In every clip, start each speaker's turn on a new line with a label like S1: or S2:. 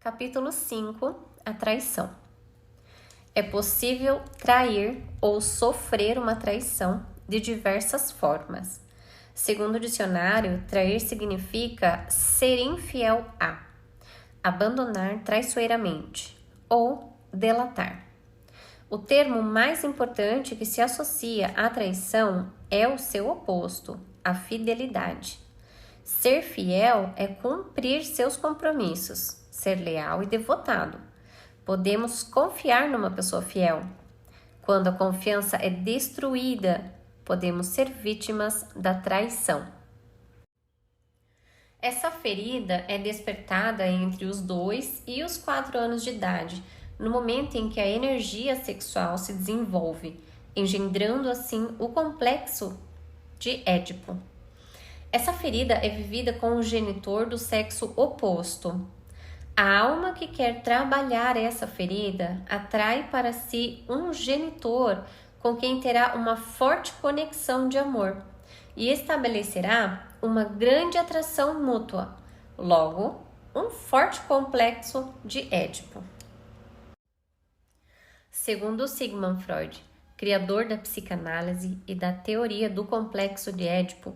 S1: Capítulo 5. A traição. É possível trair ou sofrer uma traição de diversas formas. Segundo o dicionário, trair significa ser infiel a, abandonar traiçoeiramente ou delatar. O termo mais importante que se associa à traição é o seu oposto, a fidelidade. Ser fiel é cumprir seus compromissos, ser leal e devotado. Podemos confiar numa pessoa fiel. Quando a confiança é destruída, podemos ser vítimas da traição. Essa ferida é despertada entre os 2 e os 4 anos de idade, no momento em que a energia sexual se desenvolve, engendrando assim o complexo de Édipo. Essa ferida é vivida com o genitor do sexo oposto. A alma que quer trabalhar essa ferida atrai para si um genitor com quem terá uma forte conexão de amor e estabelecerá uma grande atração mútua, logo, um forte complexo de Édipo. Segundo Sigmund Freud, criador da psicanálise e da teoria do complexo de Édipo,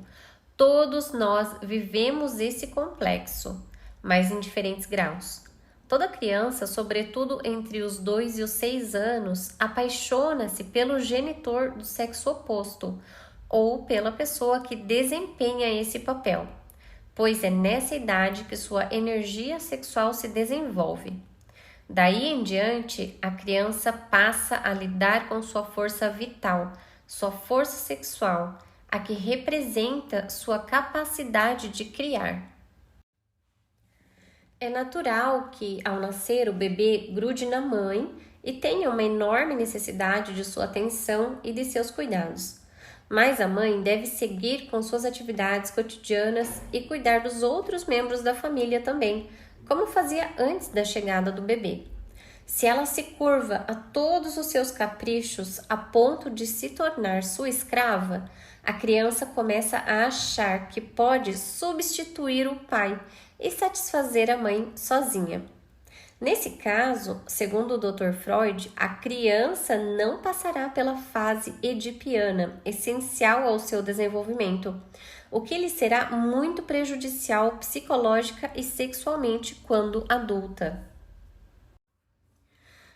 S1: todos nós vivemos esse complexo, mas em diferentes graus. Toda criança, sobretudo entre os 2 e os 6 anos, apaixona-se pelo genitor do sexo oposto ou pela pessoa que desempenha esse papel, pois é nessa idade que sua energia sexual se desenvolve. Daí em diante, a criança passa a lidar com sua força vital, sua força sexual, a que representa sua capacidade de criar. É natural que, ao nascer, o bebê grude na mãe e tenha uma enorme necessidade de sua atenção e de seus cuidados. Mas a mãe deve seguir com suas atividades cotidianas e cuidar dos outros membros da família também, como fazia antes da chegada do bebê. Se ela se curva a todos os seus caprichos a ponto de se tornar sua escrava, a criança começa a achar que pode substituir o pai e satisfazer a mãe sozinha. Nesse caso, segundo o Dr. Freud, a criança não passará pela fase edipiana, essencial ao seu desenvolvimento, o que lhe será muito prejudicial psicológica e sexualmente quando adulta.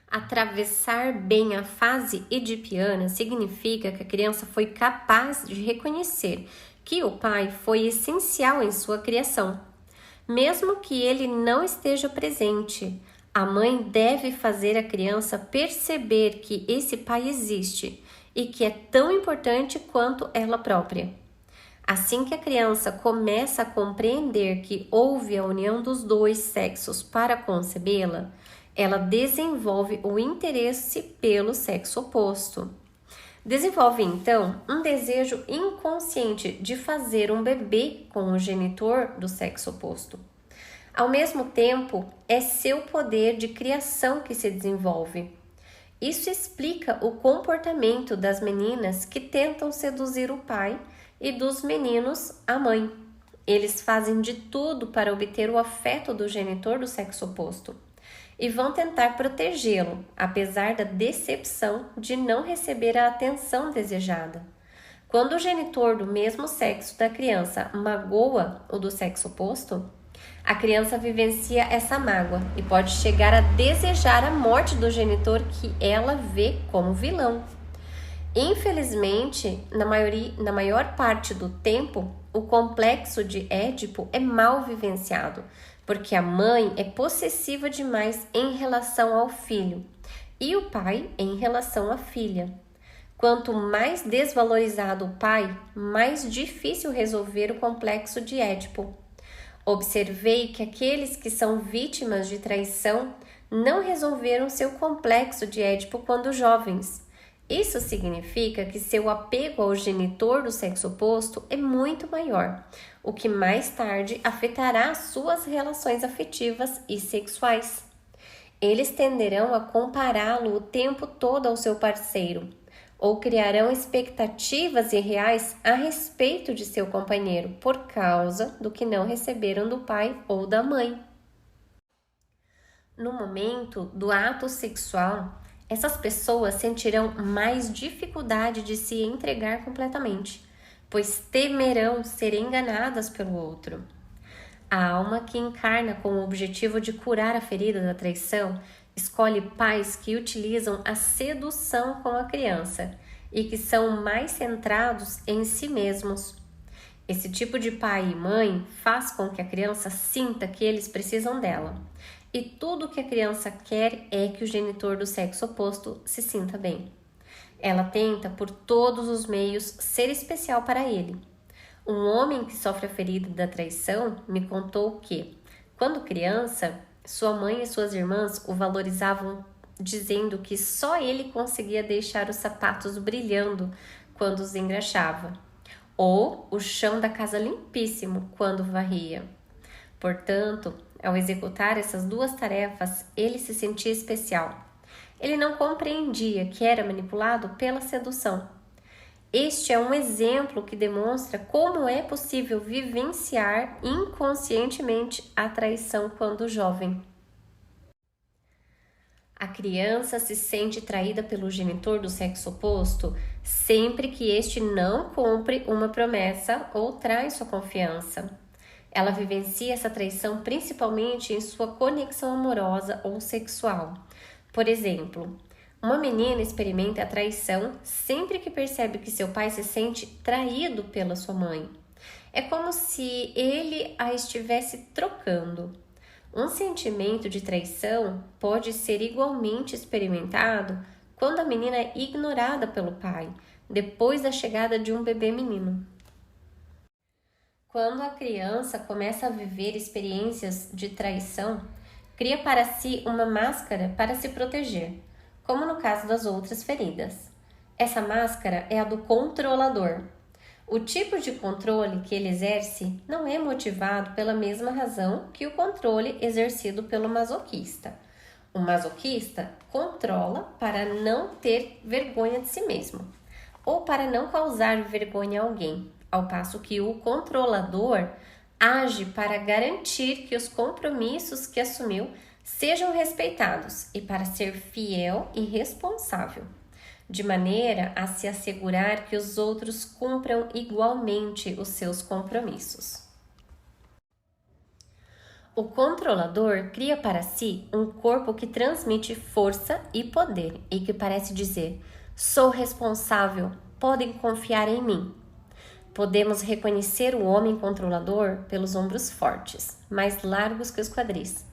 S1: Atravessar bem a fase edipiana significa que a criança foi capaz de reconhecer que o pai foi essencial em sua criação. Mesmo que ele não esteja presente, a mãe deve fazer a criança perceber que esse pai existe e que é tão importante quanto ela própria. Assim que a criança começa a compreender que houve a união dos 2 sexos para concebê-la, ela desenvolve o interesse pelo sexo oposto. Desenvolve, então, um desejo inconsciente de fazer um bebê com o genitor do sexo oposto. Ao mesmo tempo, é seu poder de criação que se desenvolve. Isso explica o comportamento das meninas que tentam seduzir o pai e dos meninos a mãe. Eles fazem de tudo para obter o afeto do genitor do sexo oposto e vão tentar protegê-lo, apesar da decepção de não receber a atenção desejada. Quando o genitor do mesmo sexo da criança magoa o do sexo oposto, a criança vivencia essa mágoa e pode chegar a desejar a morte do genitor que ela vê como vilão. Infelizmente, na maior parte do tempo, o complexo de Édipo é mal vivenciado, porque a mãe é possessiva demais em relação ao filho e o pai em relação à filha. Quanto mais desvalorizado o pai, mais difícil resolver o complexo de Édipo. Observei que aqueles que são vítimas de traição não resolveram seu complexo de Édipo quando jovens. Isso significa que seu apego ao genitor do sexo oposto é muito maior, o que mais tarde afetará suas relações afetivas e sexuais. Eles tenderão a compará-lo o tempo todo ao seu parceiro, ou criarão expectativas irreais a respeito de seu companheiro por causa do que não receberam do pai ou da mãe. No momento do ato sexual, essas pessoas sentirão mais dificuldade de se entregar completamente, pois temerão ser enganadas pelo outro. A alma que encarna com o objetivo de curar a ferida da traição escolhe pais que utilizam a sedução com a criança e que são mais centrados em si mesmos. Esse tipo de pai e mãe faz com que a criança sinta que eles precisam dela. E tudo o que a criança quer é que o genitor do sexo oposto se sinta bem. Ela tenta, por todos os meios, ser especial para ele. Um homem que sofre a ferida da traição me contou que, quando criança, sua mãe e suas irmãs o valorizavam, dizendo que só ele conseguia deixar os sapatos brilhando quando os engraxava, ou o chão da casa limpíssimo quando varria. Portanto, ao executar essas duas tarefas, ele se sentia especial. Ele não compreendia que era manipulado pela sedução. Este é um exemplo que demonstra como é possível vivenciar inconscientemente a traição quando jovem. A criança se sente traída pelo genitor do sexo oposto sempre que este não cumpre uma promessa ou trai sua confiança. Ela vivencia essa traição principalmente em sua conexão amorosa ou sexual. Por exemplo, uma menina experimenta a traição sempre que percebe que seu pai se sente traído pela sua mãe. É como se ele a estivesse trocando. Um sentimento de traição pode ser igualmente experimentado quando a menina é ignorada pelo pai, depois da chegada de um bebê menino. Quando a criança começa a viver experiências de traição, cria para si uma máscara para se proteger, como no caso das outras feridas. Essa máscara é a do controlador. O tipo de controle que ele exerce não é motivado pela mesma razão que o controle exercido pelo masoquista. O masoquista controla para não ter vergonha de si mesmo, ou para não causar vergonha a alguém, ao passo que o controlador age para garantir que os compromissos que assumiu sejam respeitados e para ser fiel e responsável, de maneira a se assegurar que os outros cumpram igualmente os seus compromissos. O controlador cria para si um corpo que transmite força e poder e que parece dizer: sou responsável, podem confiar em mim. Podemos reconhecer o homem controlador pelos ombros fortes, mais largos que os quadris.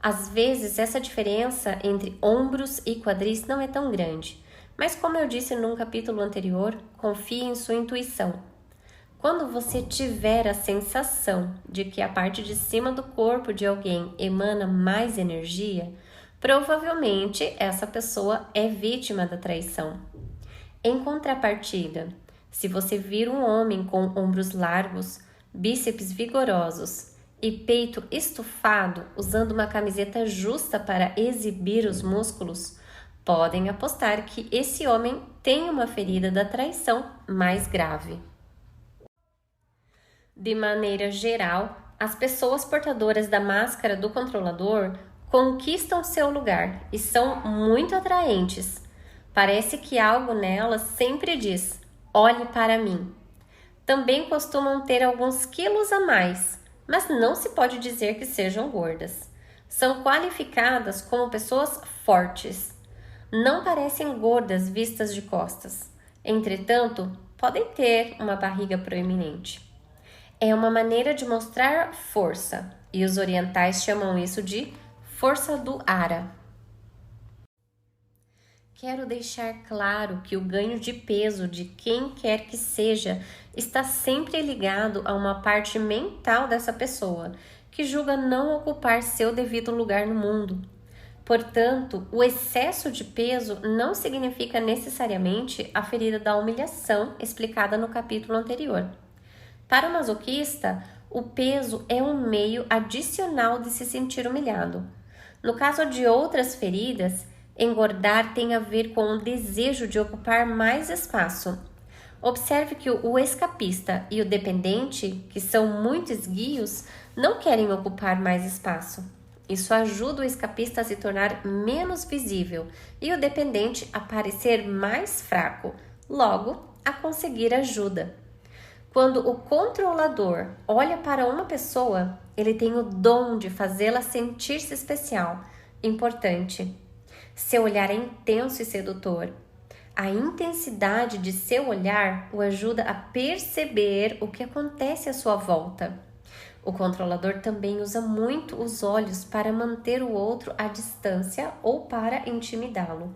S1: Às vezes, essa diferença entre ombros e quadris não é tão grande, mas como eu disse num capítulo anterior, confie em sua intuição. Quando você tiver a sensação de que a parte de cima do corpo de alguém emana mais energia, provavelmente essa pessoa é vítima da traição. Em contrapartida, se você vir um homem com ombros largos, bíceps vigorosos e peito estufado usando uma camiseta justa para exibir os músculos, podem apostar que esse homem tem uma ferida da traição mais grave. De maneira geral, as pessoas portadoras da máscara do controlador conquistam seu lugar e são muito atraentes. Parece que algo nelas sempre diz: olhe para mim. Também costumam ter alguns quilos a mais, mas não se pode dizer que sejam gordas. São qualificadas como pessoas fortes. Não parecem gordas vistas de costas. Entretanto, podem ter uma barriga proeminente. É uma maneira de mostrar força, e os orientais chamam isso de força do ara. Quero deixar claro que o ganho de peso de quem quer que seja está sempre ligado a uma parte mental dessa pessoa, que julga não ocupar seu devido lugar no mundo. Portanto, o excesso de peso não significa necessariamente a ferida da humilhação explicada no capítulo anterior. Para o masoquista, o peso é um meio adicional de se sentir humilhado. No caso de outras feridas, engordar tem a ver com o desejo de ocupar mais espaço. Observe que o escapista e o dependente, que são muito esguios, não querem ocupar mais espaço. Isso ajuda o escapista a se tornar menos visível e o dependente a parecer mais fraco, logo a conseguir ajuda. Quando o controlador olha para uma pessoa, ele tem o dom de fazê-la sentir-se especial, importante. Seu olhar é intenso e sedutor. A intensidade de seu olhar o ajuda a perceber o que acontece à sua volta. O controlador também usa muito os olhos para manter o outro à distância ou para intimidá-lo.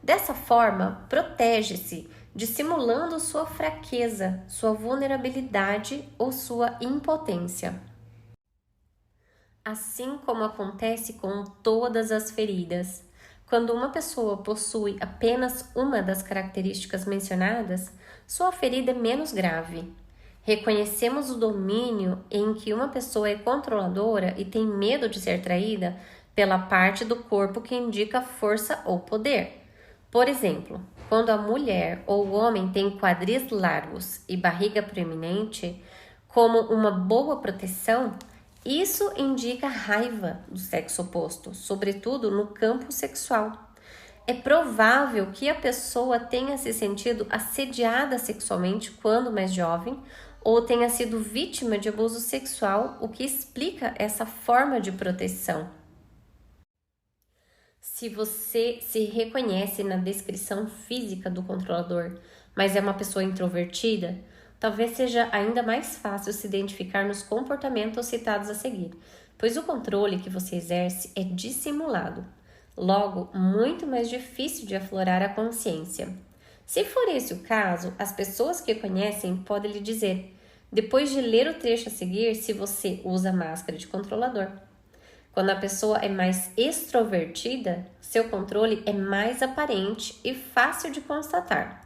S1: Dessa forma, protege-se, dissimulando sua fraqueza, sua vulnerabilidade ou sua impotência. Assim como acontece com todas as feridas, quando uma pessoa possui apenas uma das características mencionadas, sua ferida é menos grave. Reconhecemos o domínio em que uma pessoa é controladora e tem medo de ser traída pela parte do corpo que indica força ou poder. Por exemplo, quando a mulher ou o homem tem quadris largos e barriga proeminente, como uma boa proteção, isso indica raiva do sexo oposto, sobretudo no campo sexual. É provável que a pessoa tenha se sentido assediada sexualmente quando mais jovem ou tenha sido vítima de abuso sexual, o que explica essa forma de proteção. Se você se reconhece na descrição física do controlador, mas é uma pessoa introvertida, talvez seja ainda mais fácil se identificar nos comportamentos citados a seguir, pois o controle que você exerce é dissimulado, logo muito mais difícil de aflorar a consciência. Se for esse o caso, as pessoas que conhecem podem lhe dizer, depois de ler o trecho a seguir, se você usa máscara de controlador. Quando a pessoa é mais extrovertida, seu controle é mais aparente e fácil de constatar.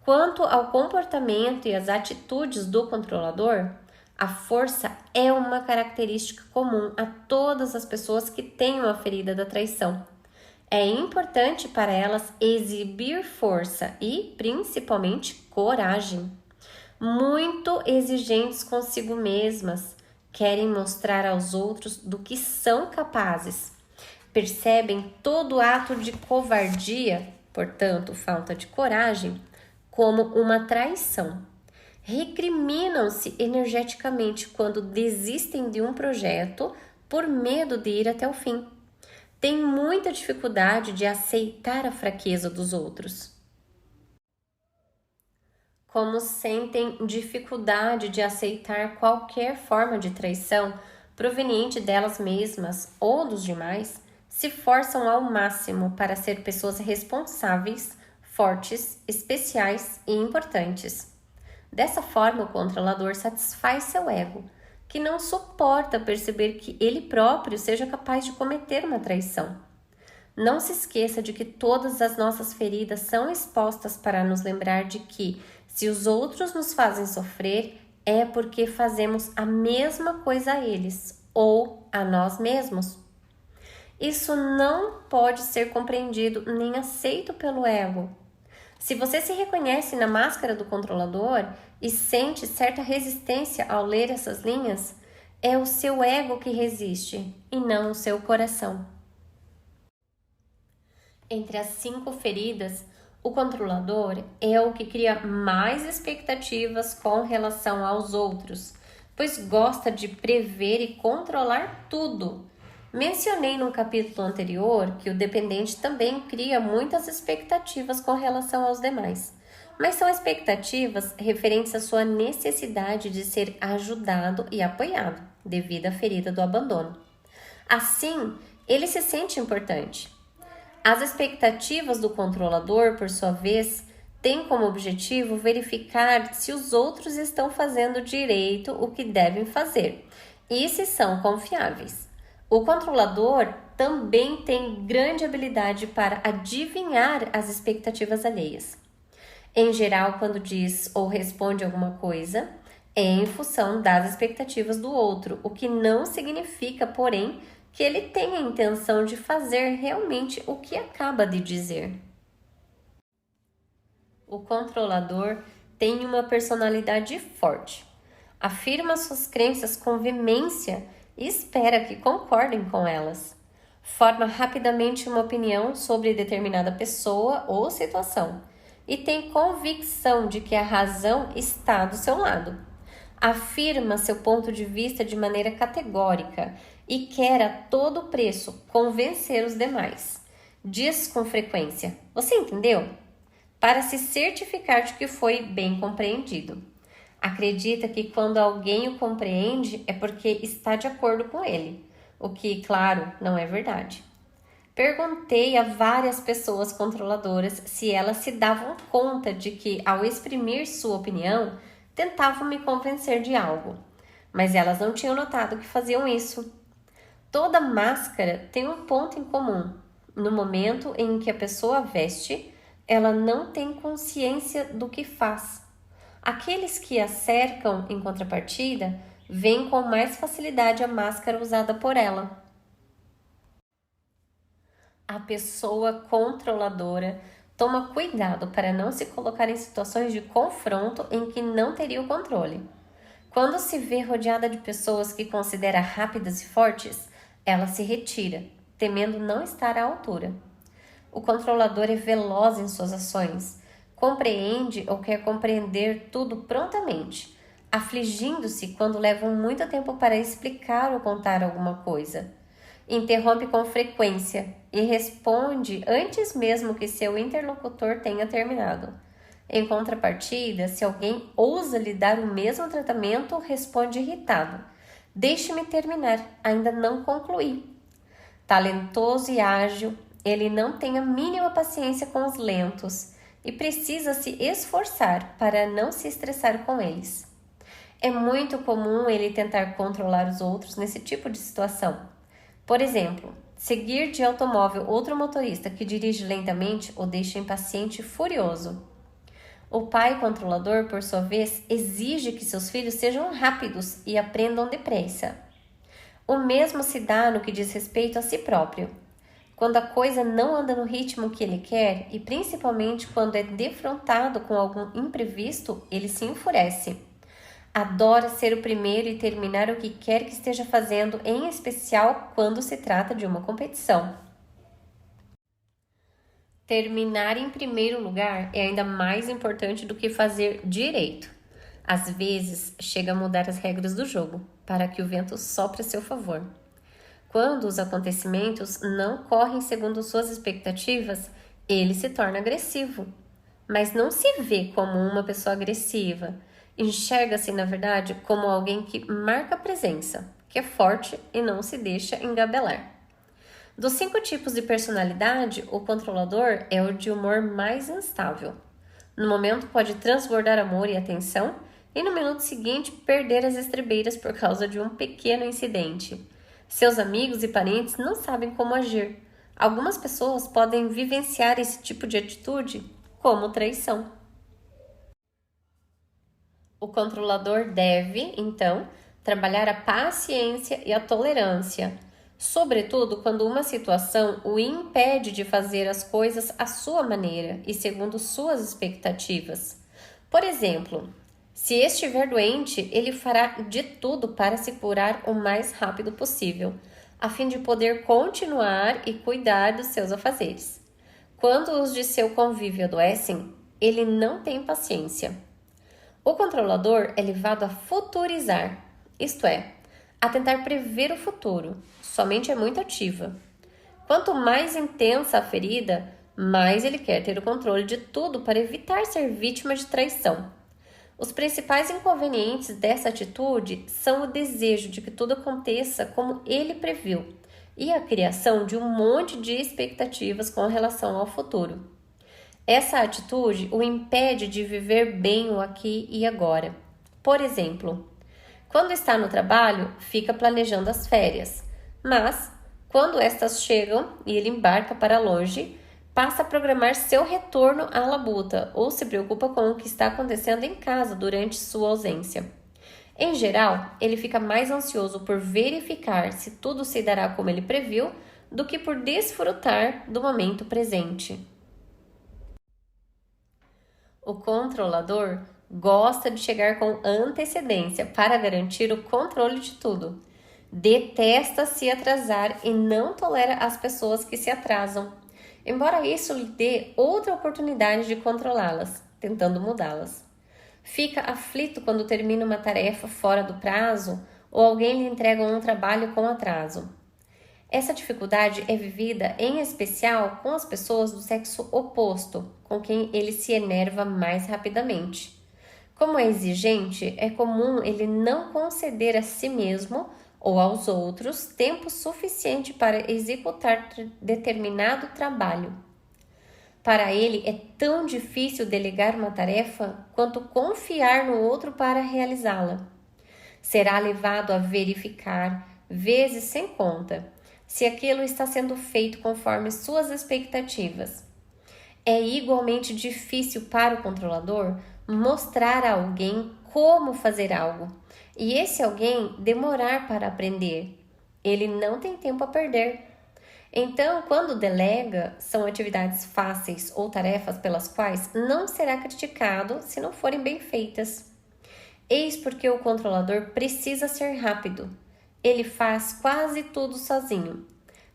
S1: Quanto ao comportamento e às atitudes do controlador, a força é uma característica comum a todas as pessoas que têm uma ferida da traição. É importante para elas exibir força e, principalmente, coragem. Muito exigentes consigo mesmas, querem mostrar aos outros do que são capazes. Percebem todo ato de covardia, portanto, falta de coragem, como uma traição. Recriminam-se energeticamente quando desistem de um projeto por medo de ir até o fim. Têm muita dificuldade de aceitar a fraqueza dos outros. Como sentem dificuldade de aceitar qualquer forma de traição proveniente delas mesmas ou dos demais, se forçam ao máximo para ser pessoas responsáveis, fortes, especiais e importantes. Dessa forma, o controlador satisfaz seu ego, que não suporta perceber que ele próprio seja capaz de cometer uma traição. Não se esqueça de que todas as nossas feridas são expostas para nos lembrar de que, se os outros nos fazem sofrer, é porque fazemos a mesma coisa a eles ou a nós mesmos. Isso não pode ser compreendido nem aceito pelo ego. Se você se reconhece na máscara do controlador e sente certa resistência ao ler essas linhas, é o seu ego que resiste e não o seu coração. Entre as 5 feridas, o controlador é o que cria mais expectativas com relação aos outros, pois gosta de prever e controlar tudo. Mencionei no capítulo anterior que o dependente também cria muitas expectativas com relação aos demais, mas são expectativas referentes à sua necessidade de ser ajudado e apoiado, devido à ferida do abandono. Assim, ele se sente importante. As expectativas do controlador, por sua vez, têm como objetivo verificar se os outros estão fazendo direito o que devem fazer e se são confiáveis. O controlador também tem grande habilidade para adivinhar as expectativas alheias. Em geral, quando diz ou responde alguma coisa, é em função das expectativas do outro, o que não significa, porém, que ele tenha a intenção de fazer realmente o que acaba de dizer. O controlador tem uma personalidade forte, afirma suas crenças com veemência e espera que concordem com elas. Forma rapidamente uma opinião sobre determinada pessoa ou situação e tem convicção de que a razão está do seu lado. Afirma seu ponto de vista de maneira categórica e quer a todo preço convencer os demais. Diz com frequência: "Você entendeu?" para se certificar de que foi bem compreendido. Acredita que quando alguém o compreende é porque está de acordo com ele, o que, claro, não é verdade. Perguntei a várias pessoas controladoras se elas se davam conta de que, ao exprimir sua opinião, tentavam me convencer de algo, mas elas não tinham notado que faziam isso. Toda máscara tem um ponto em comum. No momento em que a pessoa a veste, ela não tem consciência do que faz. Aqueles que a cercam, em contrapartida, veem com mais facilidade a máscara usada por ela. A pessoa controladora toma cuidado para não se colocar em situações de confronto em que não teria o controle. Quando se vê rodeada de pessoas que considera rápidas e fortes, ela se retira, temendo não estar à altura. O controlador é veloz em suas ações, compreende ou quer compreender tudo prontamente, afligindo-se quando levam muito tempo para explicar ou contar alguma coisa. Interrompe com frequência e responde antes mesmo que seu interlocutor tenha terminado. Em contrapartida, se alguém ousa lhe dar o mesmo tratamento, responde irritado: "Deixe-me terminar, ainda não concluí." Talentoso e ágil, ele não tem a mínima paciência com os lentos e precisa se esforçar para não se estressar com eles. É muito comum ele tentar controlar os outros nesse tipo de situação. Por exemplo, seguir de automóvel outro motorista que dirige lentamente o deixa impaciente e furioso. O pai controlador, por sua vez, exige que seus filhos sejam rápidos e aprendam depressa. O mesmo se dá no que diz respeito a si próprio. Quando a coisa não anda no ritmo que ele quer, e principalmente quando é defrontado com algum imprevisto, ele se enfurece. Adora ser o primeiro e terminar o que quer que esteja fazendo, em especial quando se trata de uma competição. Terminar em primeiro lugar é ainda mais importante do que fazer direito. Às vezes, chega a mudar as regras do jogo, para que o vento sopre a seu favor. Quando os acontecimentos não correm segundo suas expectativas, ele se torna agressivo. Mas não se vê como uma pessoa agressiva. Enxerga-se, na verdade, como alguém que marca presença, que é forte e não se deixa engabelar. Dos 5 tipos de personalidade, o controlador é o de humor mais instável. No momento pode transbordar amor e atenção e no minuto seguinte perder as estribeiras por causa de um pequeno incidente. Seus amigos e parentes não sabem como agir. Algumas pessoas podem vivenciar esse tipo de atitude como traição. O controlador deve, então, trabalhar a paciência e a tolerância, sobretudo quando uma situação o impede de fazer as coisas à sua maneira e segundo suas expectativas. Por exemplo, se estiver doente, ele fará de tudo para se curar o mais rápido possível, a fim de poder continuar e cuidar dos seus afazeres. Quando os de seu convívio adoecem, ele não tem paciência. O controlador é levado a futurizar, isto é, a tentar prever o futuro. Sua mente é muito ativa. Quanto mais intensa a ferida, mais ele quer ter o controle de tudo para evitar ser vítima de traição. Os principais inconvenientes dessa atitude são o desejo de que tudo aconteça como ele previu e a criação de um monte de expectativas com relação ao futuro. Essa atitude o impede de viver bem o aqui e agora. Por exemplo, quando está no trabalho, fica planejando as férias, mas quando estas chegam e ele embarca para longe, passa a programar seu retorno à labuta ou se preocupa com o que está acontecendo em casa durante sua ausência. Em geral, ele fica mais ansioso por verificar se tudo se dará como ele previu do que por desfrutar do momento presente. O controlador gosta de chegar com antecedência para garantir o controle de tudo. Detesta se atrasar e não tolera as pessoas que se atrasam, embora isso lhe dê outra oportunidade de controlá-las, tentando mudá-las. Fica aflito quando termina uma tarefa fora do prazo ou alguém lhe entrega um trabalho com atraso. Essa dificuldade é vivida em especial com as pessoas do sexo oposto, com quem ele se enerva mais rapidamente. Como é exigente, é comum ele não conceder a si mesmo ou aos outros tempo suficiente para executar determinado trabalho. Para ele é tão difícil delegar uma tarefa quanto confiar no outro para realizá-la. Será levado a verificar, vezes sem conta, se aquilo está sendo feito conforme suas expectativas. É igualmente difícil para o controlador mostrar a alguém como fazer algo, e esse alguém demorar para aprender. Ele não tem tempo a perder. Então, quando delega, são atividades fáceis ou tarefas pelas quais não será criticado se não forem bem feitas. Eis porque o controlador precisa ser rápido. Ele faz quase tudo sozinho.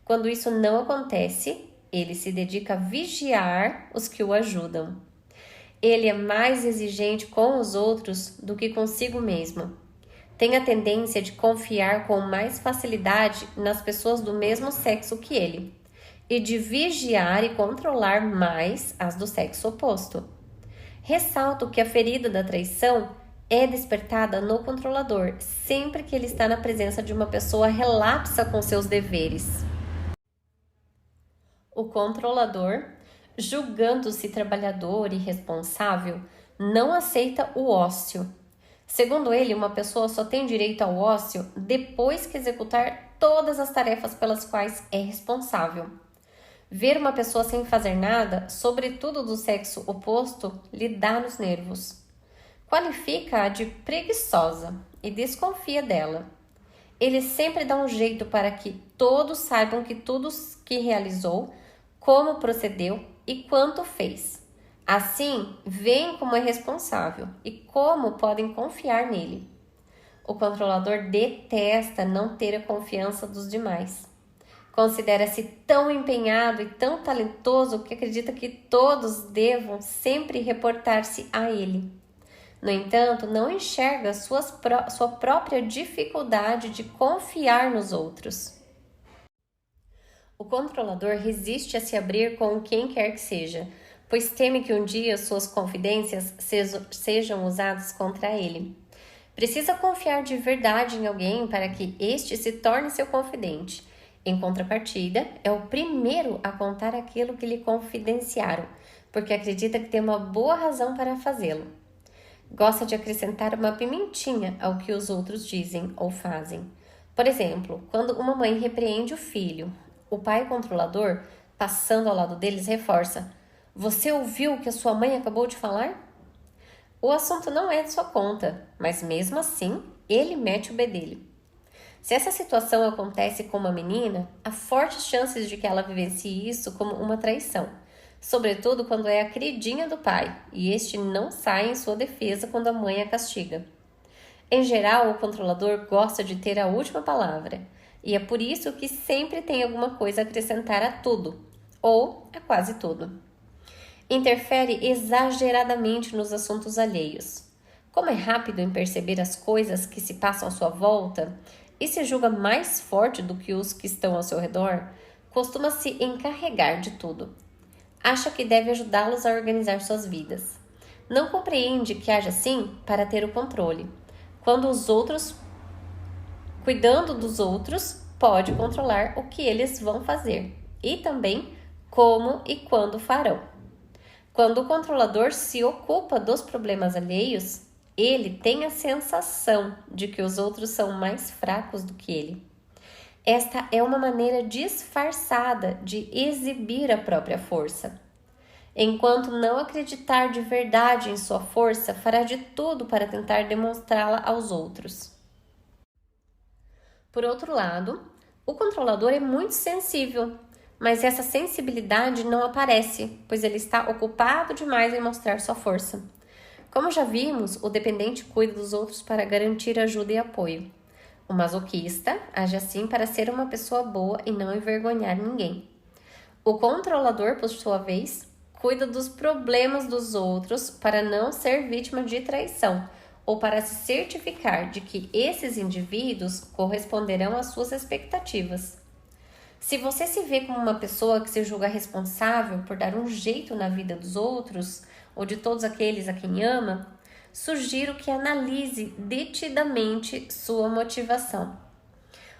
S1: Quando isso não acontece, ele se dedica a vigiar os que o ajudam. Ele é mais exigente com os outros do que consigo mesmo. Tem a tendência de confiar com mais facilidade nas pessoas do mesmo sexo que ele e de vigiar e controlar mais as do sexo oposto. Ressalto que a ferida da traição é despertada no controlador sempre que ele está na presença de uma pessoa relapsa com seus deveres. O controlador, julgando-se trabalhador e responsável, não aceita o ócio. Segundo ele, uma pessoa só tem direito ao ócio depois que executar todas as tarefas pelas quais é responsável. Ver uma pessoa sem fazer nada, sobretudo do sexo oposto, lhe dá nos nervos. Qualifica-a de preguiçosa e desconfia dela. Ele sempre dá um jeito para que todos saibam que tudo que realizou, como procedeu e quanto fez. Assim, veem como é responsável e como podem confiar nele. O controlador detesta não ter a confiança dos demais. Considera-se tão empenhado e tão talentoso que acredita que todos devam sempre reportar-se a ele. No entanto, não enxerga sua própria dificuldade de confiar nos outros. O controlador resiste a se abrir com quem quer que seja, pois teme que um dia suas confidências sejam usadas contra ele. Precisa confiar de verdade em alguém para que este se torne seu confidente. Em contrapartida, é o primeiro a contar aquilo que lhe confidenciaram, porque acredita que tem uma boa razão para fazê-lo. Gosta de acrescentar uma pimentinha ao que os outros dizem ou fazem. Por exemplo, quando uma mãe repreende o filho, o pai controlador, passando ao lado deles, reforça: "Você ouviu o que a sua mãe acabou de falar?" O assunto não é de sua conta, mas mesmo assim, ele mete o bedelho. Se essa situação acontece com uma menina, há fortes chances de que ela vivencie isso como uma traição, sobretudo quando é a queridinha do pai, e este não sai em sua defesa quando a mãe a castiga. Em geral, o controlador gosta de ter a última palavra, e é por isso que sempre tem alguma coisa a acrescentar a tudo, ou a quase tudo. Interfere exageradamente nos assuntos alheios. Como é rápido em perceber as coisas que se passam à sua volta e se julga mais forte do que os que estão ao seu redor, costuma se encarregar de tudo. Acha que deve ajudá-los a organizar suas vidas. Não compreende que age assim para ter o controle. Cuidando dos outros, pode controlar o que eles vão fazer e também como e quando farão. Quando o controlador se ocupa dos problemas alheios, ele tem a sensação de que os outros são mais fracos do que ele. Esta é uma maneira disfarçada de exibir a própria força. Enquanto não acreditar de verdade em sua força, fará de tudo para tentar demonstrá-la aos outros. Por outro lado, o controlador é muito sensível, mas essa sensibilidade não aparece, pois ele está ocupado demais em mostrar sua força. Como já vimos, o dependente cuida dos outros para garantir ajuda e apoio. O masoquista age assim para ser uma pessoa boa e não envergonhar ninguém. O controlador, por sua vez, cuida dos problemas dos outros para não ser vítima de traição ou para se certificar de que esses indivíduos corresponderão às suas expectativas. Se você se vê como uma pessoa que se julga responsável por dar um jeito na vida dos outros ou de todos aqueles a quem ama, sugiro que analise detidamente sua motivação.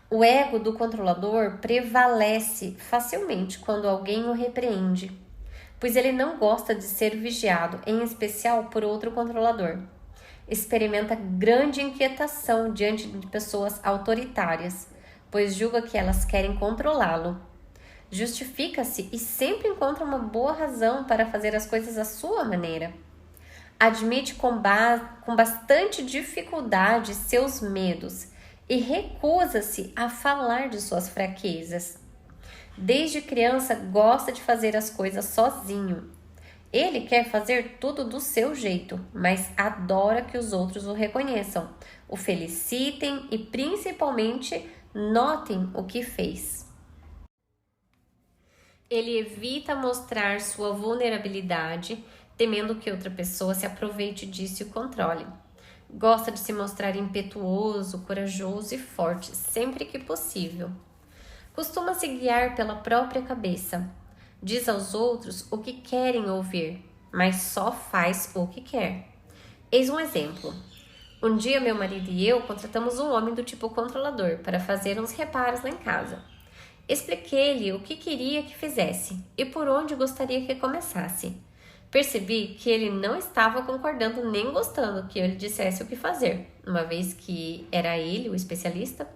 S1: O ego do controlador prevalece facilmente quando alguém o repreende, pois ele não gosta de ser vigiado, em especial por outro controlador. Experimenta grande inquietação diante de pessoas autoritárias, pois julga que elas querem controlá-lo. Justifica-se e sempre encontra uma boa razão para fazer as coisas à sua maneira. Admite com bastante dificuldade seus medos e recusa-se a falar de suas fraquezas. Desde criança gosta de fazer as coisas sozinho. Ele quer fazer tudo do seu jeito, mas adora que os outros o reconheçam, o felicitem e principalmente notem o que fez. Ele evita mostrar sua vulnerabilidade, temendo que outra pessoa se aproveite disso e o controle. Gosta de se mostrar impetuoso, corajoso e forte, sempre que possível. Costuma se guiar pela própria cabeça. Diz aos outros o que querem ouvir, mas só faz o que quer. Eis um exemplo. Um dia meu marido e eu contratamos um homem do tipo controlador para fazer uns reparos lá em casa. Expliquei-lhe o que queria que fizesse e por onde gostaria que começasse. Percebi que ele não estava concordando nem gostando que eu lhe dissesse o que fazer, uma vez que era ele o especialista.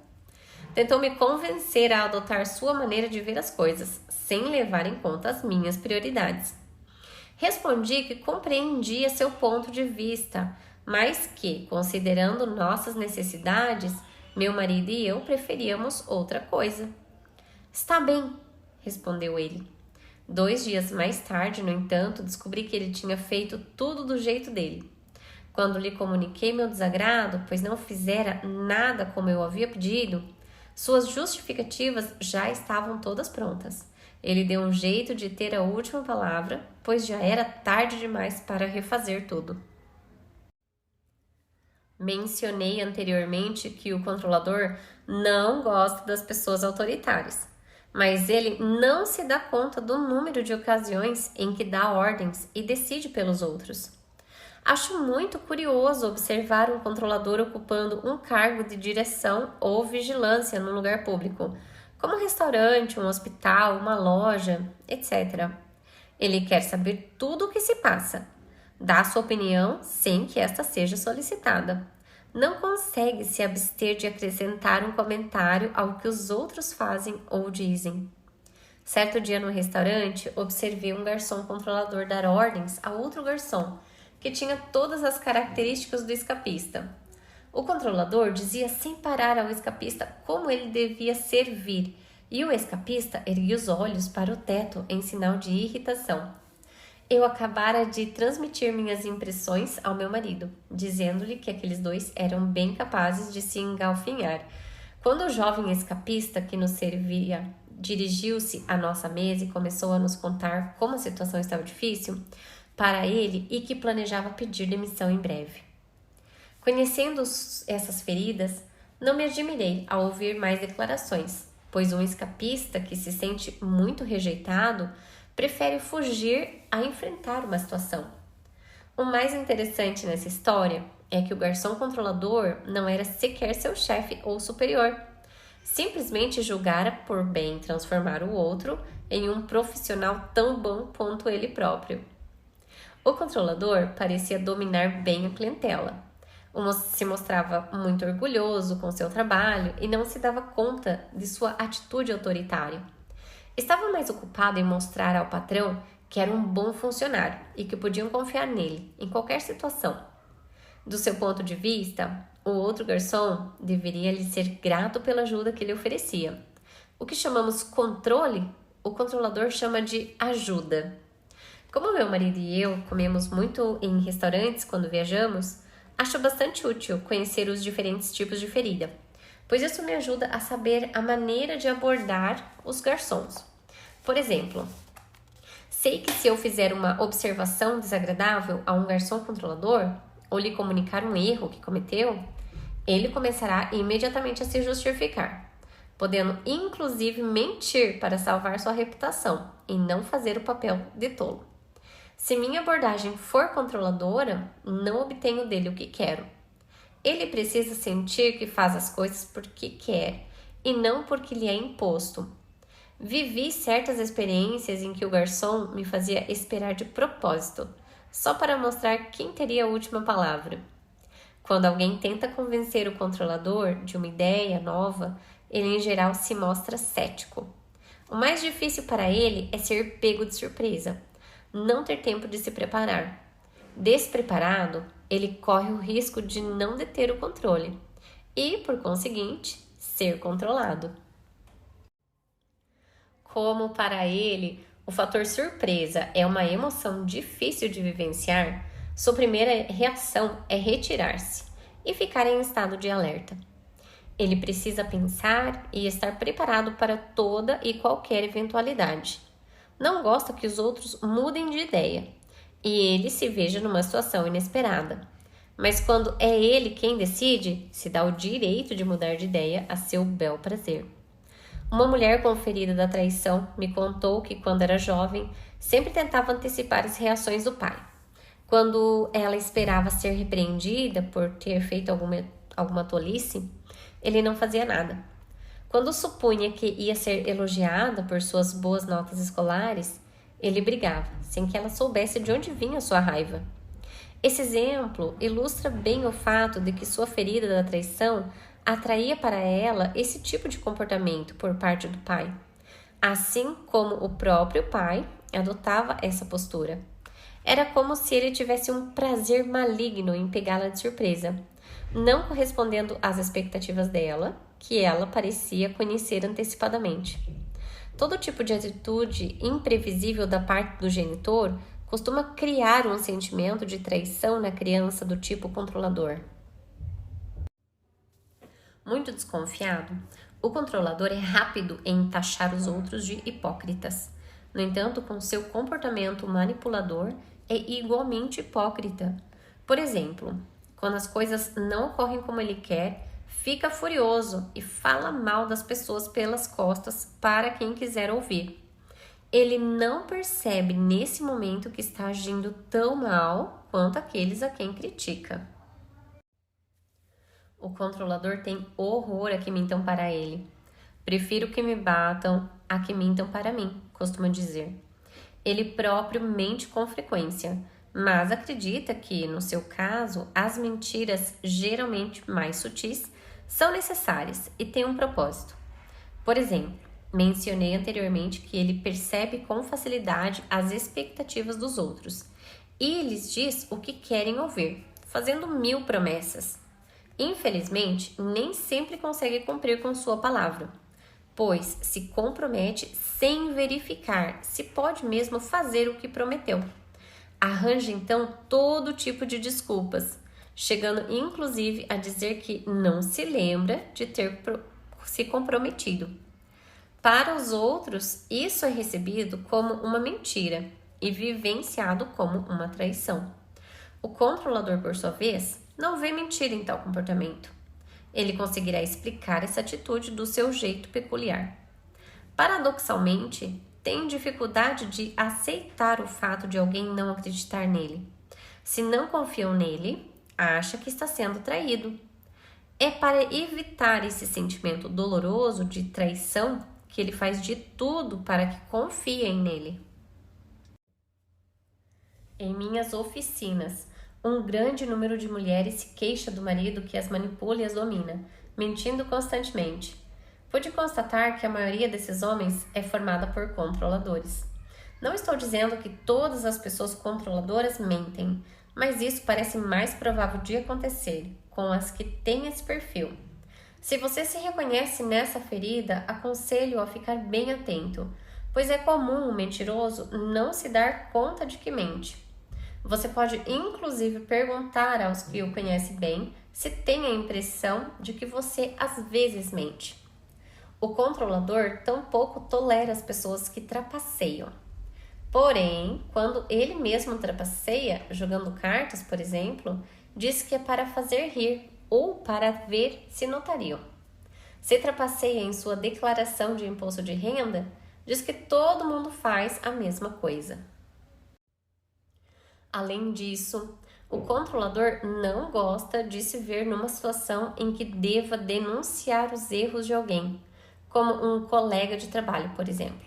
S1: Tentou me convencer a adotar sua maneira de ver as coisas, sem levar em conta as minhas prioridades. Respondi que compreendia seu ponto de vista, mas que, considerando nossas necessidades, meu marido e eu preferíamos outra coisa. Está bem, respondeu ele. 2 dias mais tarde, no entanto, descobri que ele tinha feito tudo do jeito dele. Quando lhe comuniquei meu desagrado, pois não fizera nada como eu havia pedido, suas justificativas já estavam todas prontas. Ele deu um jeito de ter a última palavra, pois já era tarde demais para refazer tudo. Mencionei anteriormente que o controlador não gosta das pessoas autoritárias, mas ele não se dá conta do número de ocasiões em que dá ordens e decide pelos outros. Acho muito curioso observar um controlador ocupando um cargo de direção ou vigilância num lugar público, como um restaurante, um hospital, uma loja, etc. Ele quer saber tudo o que se passa, dá sua opinião sem que esta seja solicitada. Não consegue se abster de acrescentar um comentário ao que os outros fazem ou dizem. Certo dia no restaurante, observei um garçom controlador dar ordens a outro garçom, que tinha todas as características do escapista. O controlador dizia sem parar ao escapista como ele devia servir, e o escapista erguia os olhos para o teto em sinal de irritação. Eu acabara de transmitir minhas impressões ao meu marido, dizendo-lhe que aqueles dois eram bem capazes de se engalfinhar. Quando o jovem escapista que nos servia dirigiu-se à nossa mesa e começou a nos contar como a situação estava difícil para ele e que planejava pedir demissão em breve. Conhecendo essas feridas, não me admirei ao ouvir mais declarações, pois um escapista que se sente muito rejeitado prefere fugir a enfrentar uma situação. O mais interessante nessa história é que o garçom controlador não era sequer seu chefe ou superior. Simplesmente julgara por bem transformar o outro em um profissional tão bom quanto ele próprio. O controlador parecia dominar bem a clientela. Se mostrava muito orgulhoso com seu trabalho e não se dava conta de sua atitude autoritária. Estava mais ocupado em mostrar ao patrão que era um bom funcionário e que podiam confiar nele em qualquer situação. Do seu ponto de vista, o outro garçom deveria lhe ser grato pela ajuda que ele oferecia. O que chamamos controle, o controlador chama de ajuda. Como meu marido e eu comemos muito em restaurantes quando viajamos, acho bastante útil conhecer os diferentes tipos de ferida. pois isso me ajuda a saber a maneira de abordar os garçons. Por exemplo, sei que se eu fizer uma observação desagradável a um garçom controlador ou lhe comunicar um erro que cometeu, ele começará imediatamente a se justificar, podendo inclusive mentir para salvar sua reputação e não fazer o papel de tolo. Se minha abordagem for controladora, não obtenho dele o que quero. Ele precisa sentir que faz as coisas porque quer e não porque lhe é imposto. Vivi certas experiências em que o garçom me fazia esperar de propósito, só para mostrar quem teria a última palavra. Quando alguém tenta convencer o controlador de uma ideia nova, ele em geral se mostra cético. O mais difícil para ele é ser pego de surpresa, não ter tempo de se preparar. Despreparado, ele corre o risco de não deter o controle e, por conseguinte, ser controlado. Como para ele o fator surpresa é uma emoção difícil de vivenciar, sua primeira reação é retirar-se e ficar em estado de alerta. Ele precisa pensar e estar preparado para toda e qualquer eventualidade. Não gosta que os outros mudem de ideia e ele se veja numa situação inesperada. Mas quando é ele quem decide, se dá o direito de mudar de ideia a seu bel prazer. Uma mulher com ferida da traição me contou que, quando era jovem, sempre tentava antecipar as reações do pai. Quando ela esperava ser repreendida por ter feito alguma tolice, ele não fazia nada. Quando supunha que ia ser elogiada por suas boas notas escolares, ele brigava, sem que ela soubesse de onde vinha sua raiva. Esse exemplo ilustra bem o fato de que sua ferida da traição atraía para ela esse tipo de comportamento por parte do pai, assim como o próprio pai adotava essa postura. Era como se ele tivesse um prazer maligno em pegá-la de surpresa, não correspondendo às expectativas dela, que ela parecia conhecer antecipadamente. Todo tipo de atitude imprevisível da parte do genitor costuma criar um sentimento de traição na criança do tipo controlador. Muito desconfiado, o controlador é rápido em taxar os outros de hipócritas. No entanto, com seu comportamento manipulador, é igualmente hipócrita. Por exemplo, quando as coisas não ocorrem como ele quer, fica furioso e fala mal das pessoas pelas costas para quem quiser ouvir. Ele não percebe nesse momento que está agindo tão mal quanto aqueles a quem critica. O controlador tem horror a que mintam para ele. Prefiro que me batam a que mintam para mim, costuma dizer. Ele próprio mente com frequência, mas acredita que, no seu caso, as mentiras, geralmente mais sutis, são necessárias e têm um propósito. Por exemplo, mencionei anteriormente que ele percebe com facilidade as expectativas dos outros e lhes diz o que querem ouvir, fazendo 1000 promessas. Infelizmente, nem sempre consegue cumprir com sua palavra, pois se compromete sem verificar se pode mesmo fazer o que prometeu. Arranja então todo tipo de desculpas, chegando inclusive a dizer que não se lembra de ter se comprometido. Para os outros, isso é recebido como uma mentira e vivenciado como uma traição. O controlador, por sua vez, não vê mentira em tal comportamento. Ele conseguirá explicar essa atitude do seu jeito peculiar. Paradoxalmente, tem dificuldade de aceitar o fato de alguém não acreditar nele. Se não confiam nele, acha que está sendo traído. É para evitar esse sentimento doloroso de traição que ele faz de tudo para que confiem nele. Em minhas oficinas, um grande número de mulheres se queixa do marido que as manipula e as domina, mentindo constantemente. Pude constatar que a maioria desses homens é formada por controladores. Não estou dizendo que todas as pessoas controladoras mentem, mas isso parece mais provável de acontecer com as que têm esse perfil. Se você se reconhece nessa ferida, aconselho a ficar bem atento, pois é comum o mentiroso não se dar conta de que mente. Você pode inclusive perguntar aos que o conhecem bem se tem a impressão de que você às vezes mente. O controlador tampouco tolera as pessoas que trapaceiam. Porém, quando ele mesmo trapaceia, jogando cartas, por exemplo, diz que é para fazer rir ou para ver se notariam. Se trapaceia em sua declaração de imposto de renda, diz que todo mundo faz a mesma coisa. Além disso, o controlador não gosta de se ver numa situação em que deva denunciar os erros de alguém, como um colega de trabalho, por exemplo.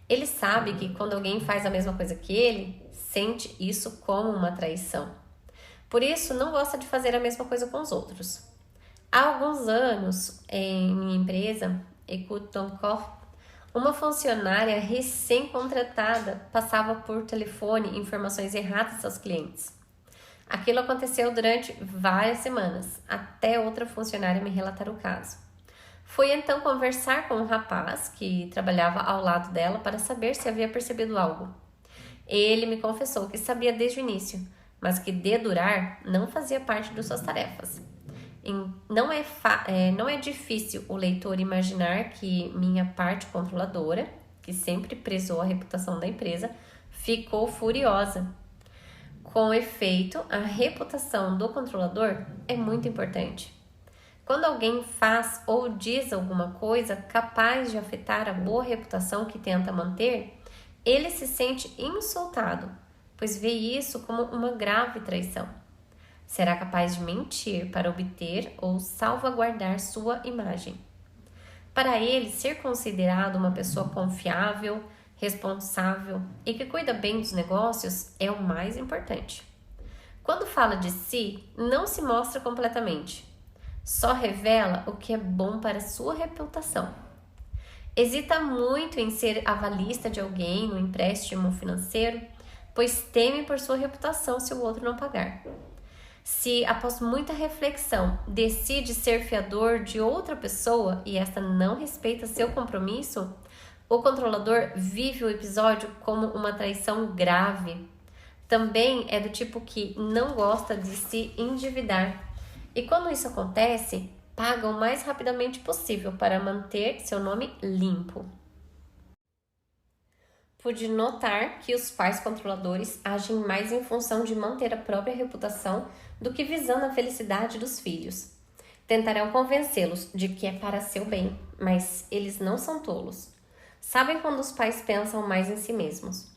S1: Ele sabe que quando alguém faz a mesma coisa que ele, sente isso como uma traição. Por isso, não gosta de fazer a mesma coisa com os outros. Há alguns anos, em minha empresa, Écoute ton corps, uma funcionária recém-contratada passava por telefone informações erradas aos clientes. Aquilo aconteceu durante várias semanas, até outra funcionária me relatar o caso. Fui então conversar com um rapaz que trabalhava ao lado dela para saber se havia percebido algo. Ele me confessou que sabia desde o início, mas que dedurar não fazia parte de suas tarefas. Não é difícil o leitor imaginar que minha parte controladora, que sempre prezou a reputação da empresa, ficou furiosa. Com efeito, a reputação do controlador é muito importante. Quando alguém faz ou diz alguma coisa capaz de afetar a boa reputação que tenta manter, ele se sente insultado, pois vê isso como uma grave traição. Será capaz de mentir para obter ou salvaguardar sua imagem. Para ele, ser considerado uma pessoa confiável, responsável e que cuida bem dos negócios é o mais importante. Quando fala de si, não se mostra completamente. Só revela o que é bom para sua reputação. Hesita muito em ser avalista de alguém no empréstimo financeiro, pois teme por sua reputação se o outro não pagar. Se, após muita reflexão, decide ser fiador de outra pessoa e esta não respeita seu compromisso, o controlador vive o episódio como uma traição grave. Também é do tipo que não gosta de se endividar. E quando isso acontece, paga o mais rapidamente possível para manter seu nome limpo. Pude notar que os pais controladores agem mais em função de manter a própria reputação do que visando a felicidade dos filhos. Tentarão convencê-los de que é para seu bem, mas eles não são tolos. Sabem quando os pais pensam mais em si mesmos.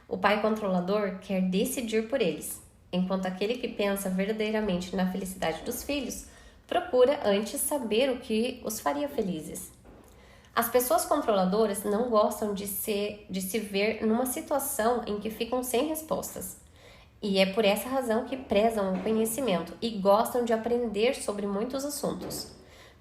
S1: O pai controlador quer decidir por eles, enquanto aquele que pensa verdadeiramente na felicidade dos filhos procura antes saber o que os faria felizes. As pessoas controladoras não gostam de se ver numa situação em que ficam sem respostas. E é por essa razão que prezam o conhecimento e gostam de aprender sobre muitos assuntos.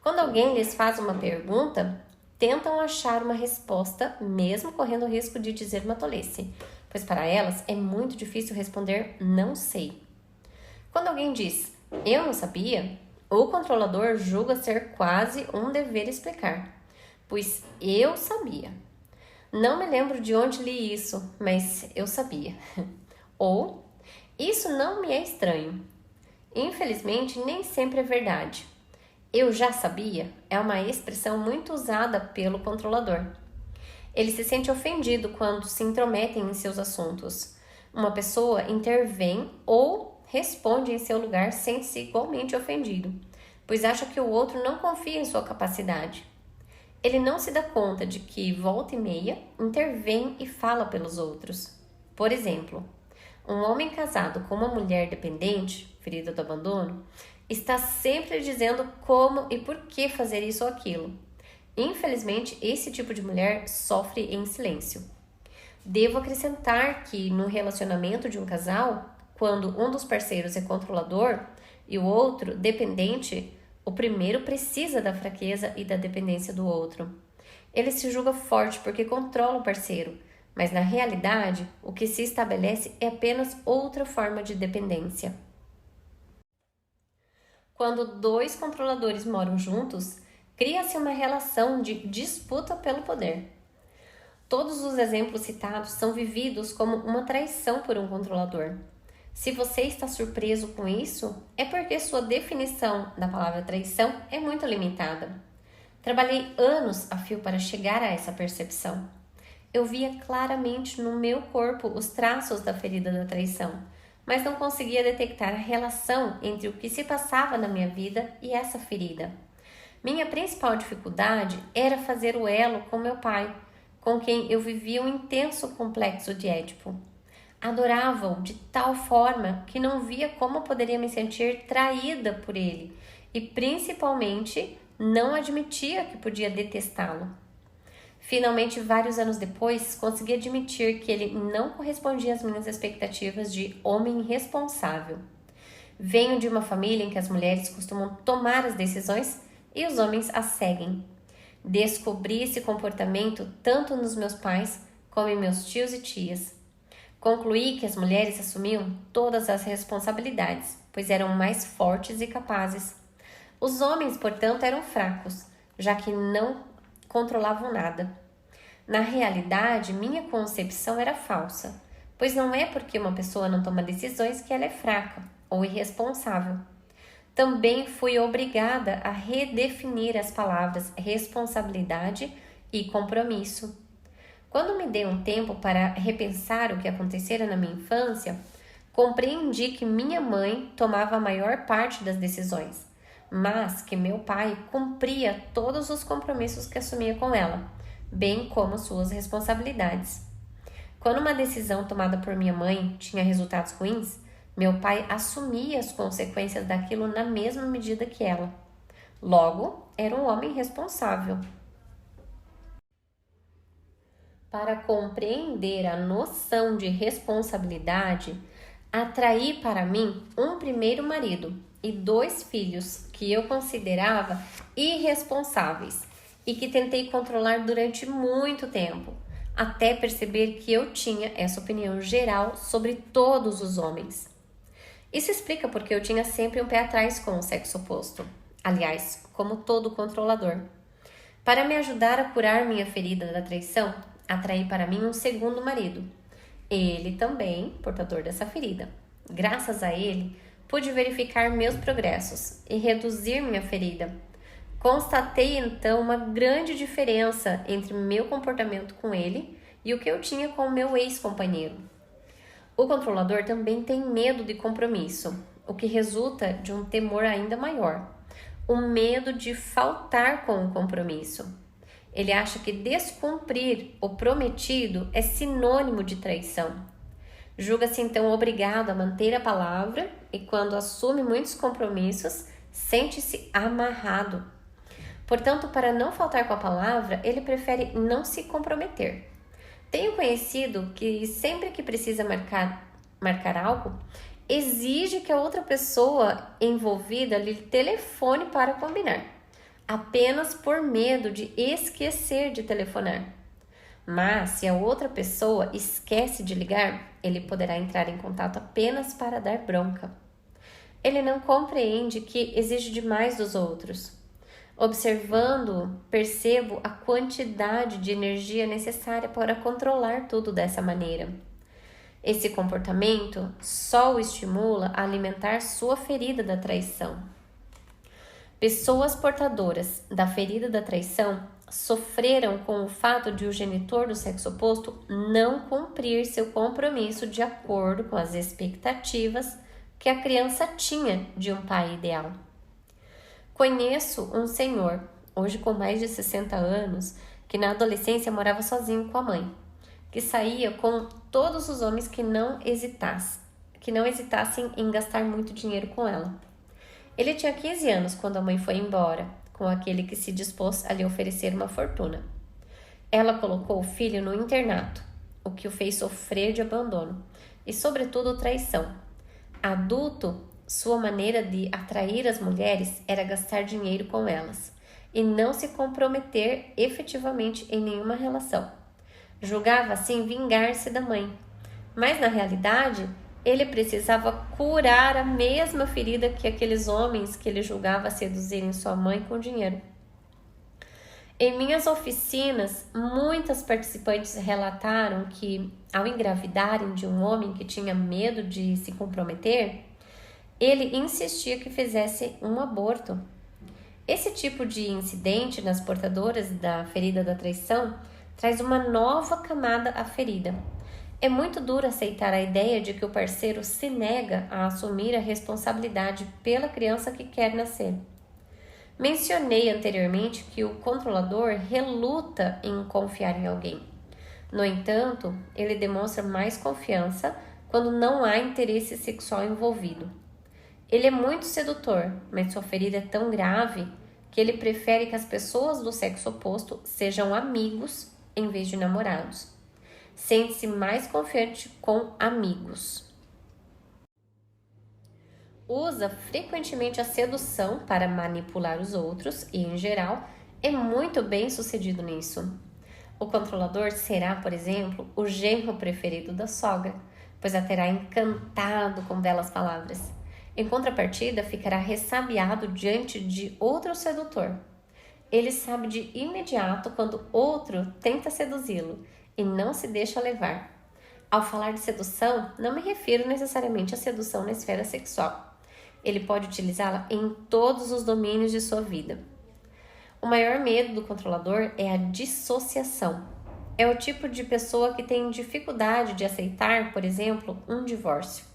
S1: Quando alguém lhes faz uma pergunta, tentam achar uma resposta, mesmo correndo o risco de dizer uma tolice, pois para elas é muito difícil responder não sei. Quando alguém diz eu não sabia, o controlador julga ser quase um dever explicar, pois eu sabia. Não me lembro de onde li isso, mas eu sabia. Ou isso não me é estranho. Infelizmente, nem sempre é verdade. Eu já sabia é uma expressão muito usada pelo controlador. Ele se sente ofendido quando se intrometem em seus assuntos. Uma pessoa intervém ou responde em seu lugar, sente-se igualmente ofendido, pois acha que o outro não confia em sua capacidade. Ele não se dá conta de que, volta e meia, intervém e fala pelos outros. Por exemplo, um homem casado com uma mulher dependente, ferida do abandono, está sempre dizendo como e por que fazer isso ou aquilo. Infelizmente, esse tipo de mulher sofre em silêncio. Devo acrescentar que, no relacionamento de um casal, quando um dos parceiros é controlador e o outro dependente, o primeiro precisa da fraqueza e da dependência do outro. Ele se julga forte porque controla o parceiro, mas na realidade, o que se estabelece é apenas outra forma de dependência. Quando dois controladores moram juntos, cria-se uma relação de disputa pelo poder. Todos os exemplos citados são vividos como uma traição por um controlador. Se você está surpreso com isso, é porque sua definição da palavra traição é muito limitada. Trabalhei anos a fio para chegar a essa percepção. Eu via claramente no meu corpo os traços da ferida da traição, mas não conseguia detectar a relação entre o que se passava na minha vida e essa ferida. Minha principal dificuldade era fazer o elo com meu pai, com quem eu vivia um intenso complexo de Édipo. Adorava-o de tal forma que não via como poderia me sentir traída por ele e, principalmente, não admitia que podia detestá-lo. Finalmente, vários anos depois, consegui admitir que ele não correspondia às minhas expectativas de homem responsável. Venho de uma família em que as mulheres costumam tomar as decisões e os homens as seguem. Descobri esse comportamento tanto nos meus pais como em meus tios e tias. Concluí que as mulheres assumiam todas as responsabilidades, pois eram mais fortes e capazes. Os homens, portanto, eram fracos, já que não controlavam nada. Na realidade, minha concepção era falsa, pois não é porque uma pessoa não toma decisões que ela é fraca ou irresponsável. Também fui obrigada a redefinir as palavras responsabilidade e compromisso. Quando me dei um tempo para repensar o que acontecera na minha infância, compreendi que minha mãe tomava a maior parte das decisões, mas que meu pai cumpria todos os compromissos que assumia com ela, bem como suas responsabilidades. Quando uma decisão tomada por minha mãe tinha resultados ruins, meu pai assumia as consequências daquilo na mesma medida que ela. Logo, era um homem responsável. Para compreender a noção de responsabilidade, atraí para mim um primeiro marido e 2 filhos que eu considerava irresponsáveis e que tentei controlar durante muito tempo, até perceber que eu tinha essa opinião geral sobre todos os homens. Isso explica porque eu tinha sempre um pé atrás com o sexo oposto, aliás, como todo controlador. Para me ajudar a curar minha ferida da traição, atraí para mim um segundo marido. Ele também, portador dessa ferida. Graças a ele, pude verificar meus progressos e reduzir minha ferida. Constatei então uma grande diferença entre meu comportamento com ele e o que eu tinha com o meu ex-companheiro. O controlador também tem medo de compromisso, o que resulta de um temor ainda maior, o medo de faltar com o compromisso. Ele acha que descumprir o prometido é sinônimo de traição. Julga-se então obrigado a manter a palavra e, quando assume muitos compromissos, sente-se amarrado. Portanto, para não faltar com a palavra, ele prefere não se comprometer. Tenho conhecido que sempre que precisa marcar algo, exige que a outra pessoa envolvida lhe telefone para combinar, apenas por medo de esquecer de telefonar. Mas, se a outra pessoa esquece de ligar, ele poderá entrar em contato apenas para dar bronca. Ele não compreende que exige demais dos outros. Observando, percebo a quantidade de energia necessária para controlar tudo dessa maneira. Esse comportamento só o estimula a alimentar sua ferida da traição. Pessoas portadoras da ferida da traição sofreram com o fato de o genitor do sexo oposto não cumprir seu compromisso de acordo com as expectativas que a criança tinha de um pai ideal. Conheço um senhor, hoje com mais de 60 anos, que na adolescência morava sozinho com a mãe, que saía com todos os homens que não hesitassem em gastar muito dinheiro com ela. Ele tinha 15 anos quando a mãe foi embora, com aquele que se dispôs a lhe oferecer uma fortuna. Ela colocou o filho no internato, o que o fez sofrer de abandono e, sobretudo, traição. Adulto, sua maneira de atrair as mulheres era gastar dinheiro com elas e não se comprometer efetivamente em nenhuma relação. Julgava assim vingar-se da mãe, mas na realidade ele precisava curar a mesma ferida que aqueles homens que ele julgava seduzirem sua mãe com dinheiro. Em minhas oficinas, muitas participantes relataram que, ao engravidarem de um homem que tinha medo de se comprometer, ele insistia que fizesse um aborto. Esse tipo de incidente nas portadoras da ferida da traição traz uma nova camada à ferida. É muito duro aceitar a ideia de que o parceiro se nega a assumir a responsabilidade pela criança que quer nascer. Mencionei anteriormente que o controlador reluta em confiar em alguém. No entanto, ele demonstra mais confiança quando não há interesse sexual envolvido. Ele é muito sedutor, mas sua ferida é tão grave que ele prefere que as pessoas do sexo oposto sejam amigos em vez de namorados. Sente-se mais confiante com amigos. Usa frequentemente a sedução para manipular os outros e, em geral, é muito bem sucedido nisso. O controlador será, por exemplo, o genro preferido da sogra, pois a terá encantado com belas palavras. Em contrapartida, ficará ressabiado diante de outro sedutor. Ele sabe de imediato quando outro tenta seduzi-lo e não se deixa levar. Ao falar de sedução, não me refiro necessariamente à sedução na esfera sexual. Ele pode utilizá-la em todos os domínios de sua vida. O maior medo do controlador é a dissociação. É o tipo de pessoa que tem dificuldade de aceitar, por exemplo, um divórcio.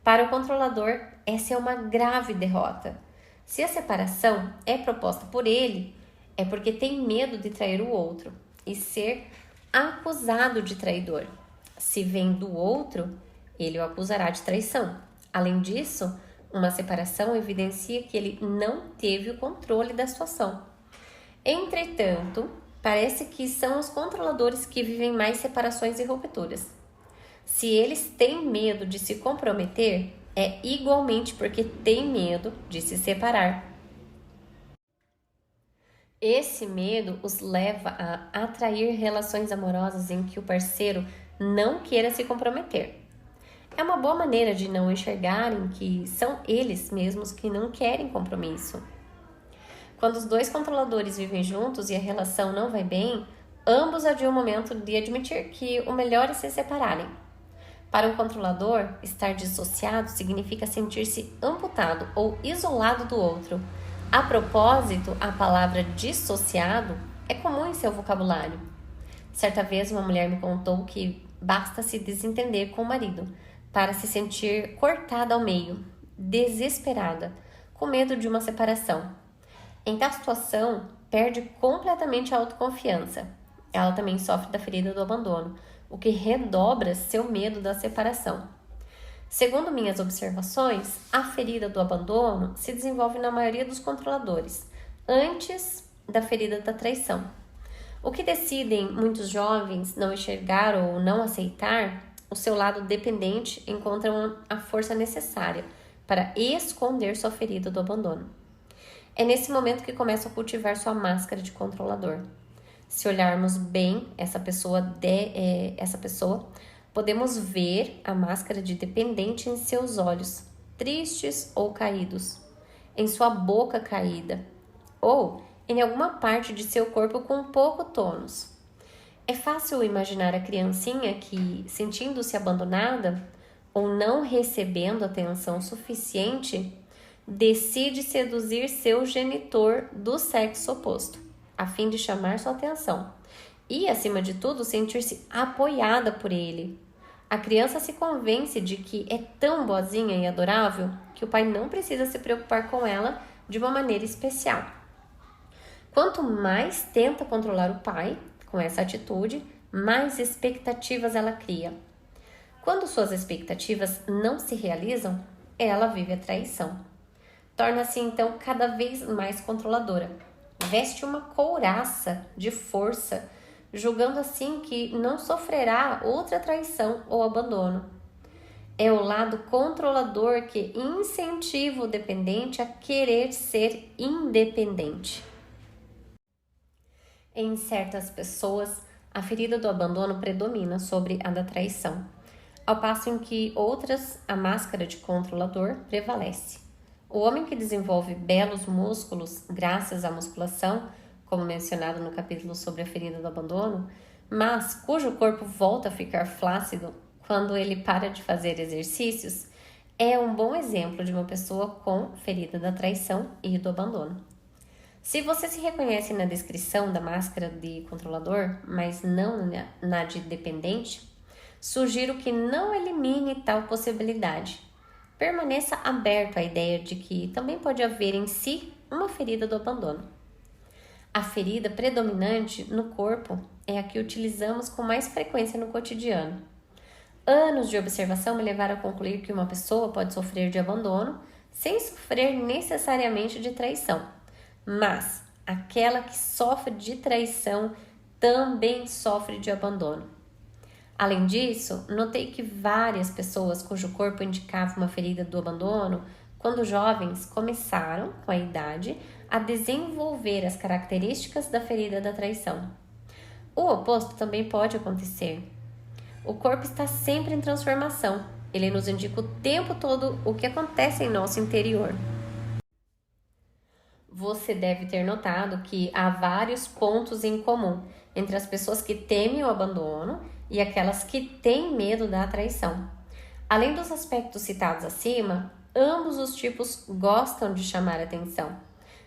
S1: Para o controlador, essa é uma grave derrota. Se a separação é proposta por ele, é porque tem medo de trair o outro e ser acusado de traidor. Se vem do outro, ele o acusará de traição. Além disso, uma separação evidencia que ele não teve o controle da situação. Entretanto, parece que são os controladores que vivem mais separações e rupturas. Se eles têm medo de se comprometer, é igualmente porque têm medo de se separar. Esse medo os leva a atrair relações amorosas em que o parceiro não queira se comprometer. É uma boa maneira de não enxergarem que são eles mesmos que não querem compromisso. Quando os dois controladores vivem juntos e a relação não vai bem, ambos adiam o momento de admitir que o melhor é se separarem. Para um controlador, estar dissociado significa sentir-se amputado ou isolado do outro. A propósito, a palavra dissociado é comum em seu vocabulário. Certa vez uma mulher me contou que basta se desentender com o marido para se sentir cortada ao meio, desesperada, com medo de uma separação. Em tal situação, perde completamente a autoconfiança. Ela também sofre da ferida do abandono, o que redobra seu medo da separação. Segundo minhas observações, a ferida do abandono se desenvolve na maioria dos controladores, antes da ferida da traição. O que decidem muitos jovens não enxergar ou não aceitar, o seu lado dependente encontram a força necessária para esconder sua ferida do abandono. É nesse momento que começam a cultivar sua máscara de controlador. Se olharmos bem essa pessoa, podemos ver a máscara de dependente em seus olhos, tristes ou caídos, em sua boca caída, ou em alguma parte de seu corpo com pouco tônus. É fácil imaginar a criancinha que, sentindo-se abandonada ou não recebendo atenção suficiente, decide seduzir seu genitor do sexo oposto, a fim de chamar sua atenção e, acima de tudo, sentir-se apoiada por ele. A criança se convence de que é tão boazinha e adorável que o pai não precisa se preocupar com ela de uma maneira especial. Quanto mais tenta controlar o pai com essa atitude, mais expectativas ela cria. Quando suas expectativas não se realizam, ela vive a traição. Torna-se então cada vez mais controladora. Veste uma couraça de força, julgando assim que não sofrerá outra traição ou abandono. É o lado controlador que incentiva o dependente a querer ser independente. Em certas pessoas, a ferida do abandono predomina sobre a da traição, ao passo em que outras, a máscara de controlador prevalece. O homem que desenvolve belos músculos graças à musculação como mencionado no capítulo sobre a ferida do abandono, mas cujo corpo volta a ficar flácido quando ele para de fazer exercícios, é um bom exemplo de uma pessoa com ferida da traição e do abandono. Se você se reconhece na descrição da máscara de controlador, mas não na de dependente, sugiro que não elimine tal possibilidade. Permaneça aberto à ideia de que também pode haver em si uma ferida do abandono. A ferida predominante no corpo é a que utilizamos com mais frequência no cotidiano. Anos de observação me levaram a concluir que uma pessoa pode sofrer de abandono sem sofrer necessariamente de traição, mas aquela que sofre de traição também sofre de abandono. Além disso, notei que várias pessoas cujo corpo indicava uma ferida do abandono, quando jovens, começaram, com a idade, a desenvolver as características da ferida da traição. O oposto também pode acontecer. O corpo está sempre em transformação. Ele nos indica o tempo todo o que acontece em nosso interior. Você deve ter notado que há vários pontos em comum entre as pessoas que temem o abandono e aquelas que têm medo da traição. Além dos aspectos citados acima, ambos os tipos gostam de chamar atenção.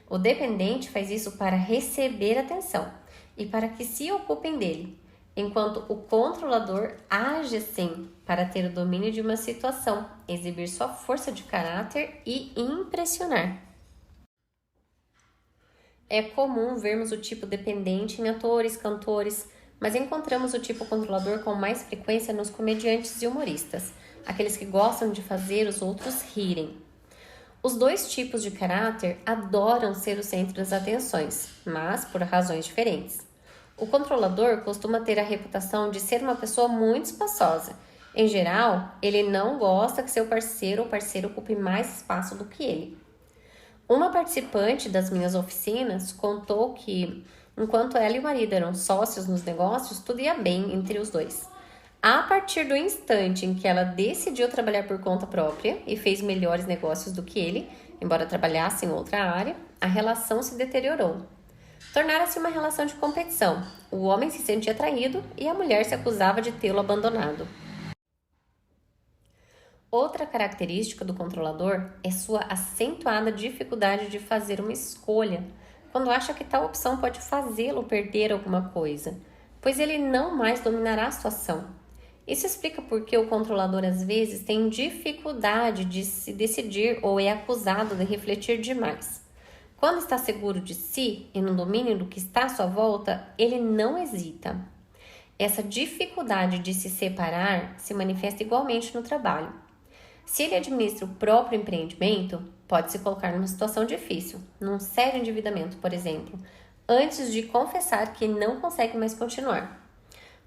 S1: O dependente faz isso para receber atenção e para que se ocupem dele, enquanto o controlador age sim para ter o domínio de uma situação, exibir sua força de caráter e impressionar. É comum vermos o tipo dependente em atores, cantores, mas encontramos o tipo controlador com mais frequência nos comediantes e humoristas, aqueles que gostam de fazer os outros rirem. Os dois tipos de caráter adoram ser o centro das atenções, mas por razões diferentes. O controlador costuma ter a reputação de ser uma pessoa muito espaçosa. Em geral, ele não gosta que seu parceiro ou parceira ocupe mais espaço do que ele. Uma participante das minhas oficinas contou que, enquanto ela e o marido eram sócios nos negócios, tudo ia bem entre os dois. A partir do instante em que ela decidiu trabalhar por conta própria e fez melhores negócios do que ele, embora trabalhasse em outra área, a relação se deteriorou. Tornara-se uma relação de competição. O homem se sentia traído e a mulher se acusava de tê-lo abandonado. Outra característica do controlador é sua acentuada dificuldade de fazer uma escolha, quando acha que tal opção pode fazê-lo perder alguma coisa, pois ele não mais dominará a situação. Isso explica por que o controlador às vezes tem dificuldade de se decidir ou é acusado de refletir demais. Quando está seguro de si e no domínio do que está à sua volta, ele não hesita. Essa dificuldade de se separar se manifesta igualmente no trabalho. Se ele administra o próprio empreendimento, pode se colocar numa situação difícil, num sério endividamento, por exemplo, antes de confessar que não consegue mais continuar.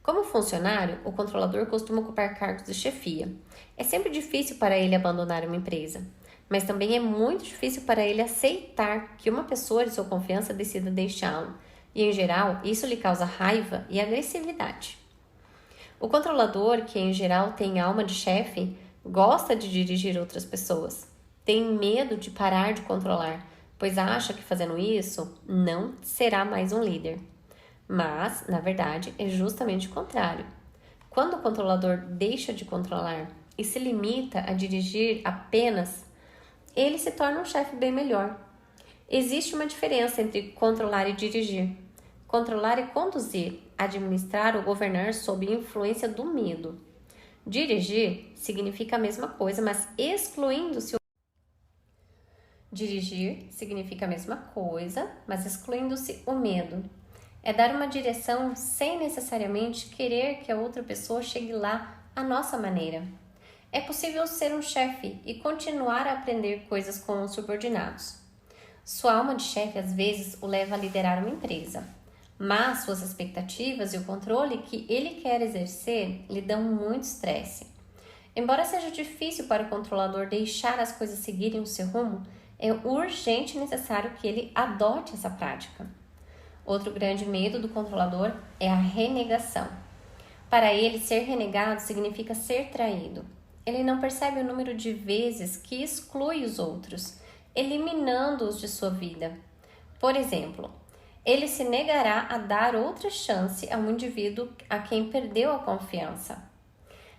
S1: Como funcionário, o controlador costuma ocupar cargos de chefia. É sempre difícil para ele abandonar uma empresa, mas também é muito difícil para ele aceitar que uma pessoa de sua confiança decida deixá-lo, e em geral isso lhe causa raiva e agressividade. O controlador, que em geral tem alma de chefe, gosta de dirigir outras pessoas, tem medo de parar de controlar, pois acha que fazendo isso não será mais um líder. Mas, na verdade, é justamente o contrário. Quando o controlador deixa de controlar e se limita a dirigir apenas, ele se torna um chefe bem melhor. Existe uma diferença entre controlar e dirigir. Controlar é conduzir, administrar ou governar sob influência do medo. Dirigir significa a mesma coisa, mas excluindo-se o medo. É dar uma direção sem necessariamente querer que a outra pessoa chegue lá à nossa maneira. É possível ser um chefe e continuar a aprender coisas com os subordinados. Sua alma de chefe às vezes o leva a liderar uma empresa, mas suas expectativas e o controle que ele quer exercer lhe dão muito estresse. Embora seja difícil para o controlador deixar as coisas seguirem o seu rumo, é urgente e necessário que ele adote essa prática. Outro grande medo do controlador é a renegação. Para ele, ser renegado significa ser traído. Ele não percebe o número de vezes que exclui os outros, eliminando-os de sua vida. Por exemplo, Ele se negará a dar outra chance a um indivíduo a quem perdeu a confiança.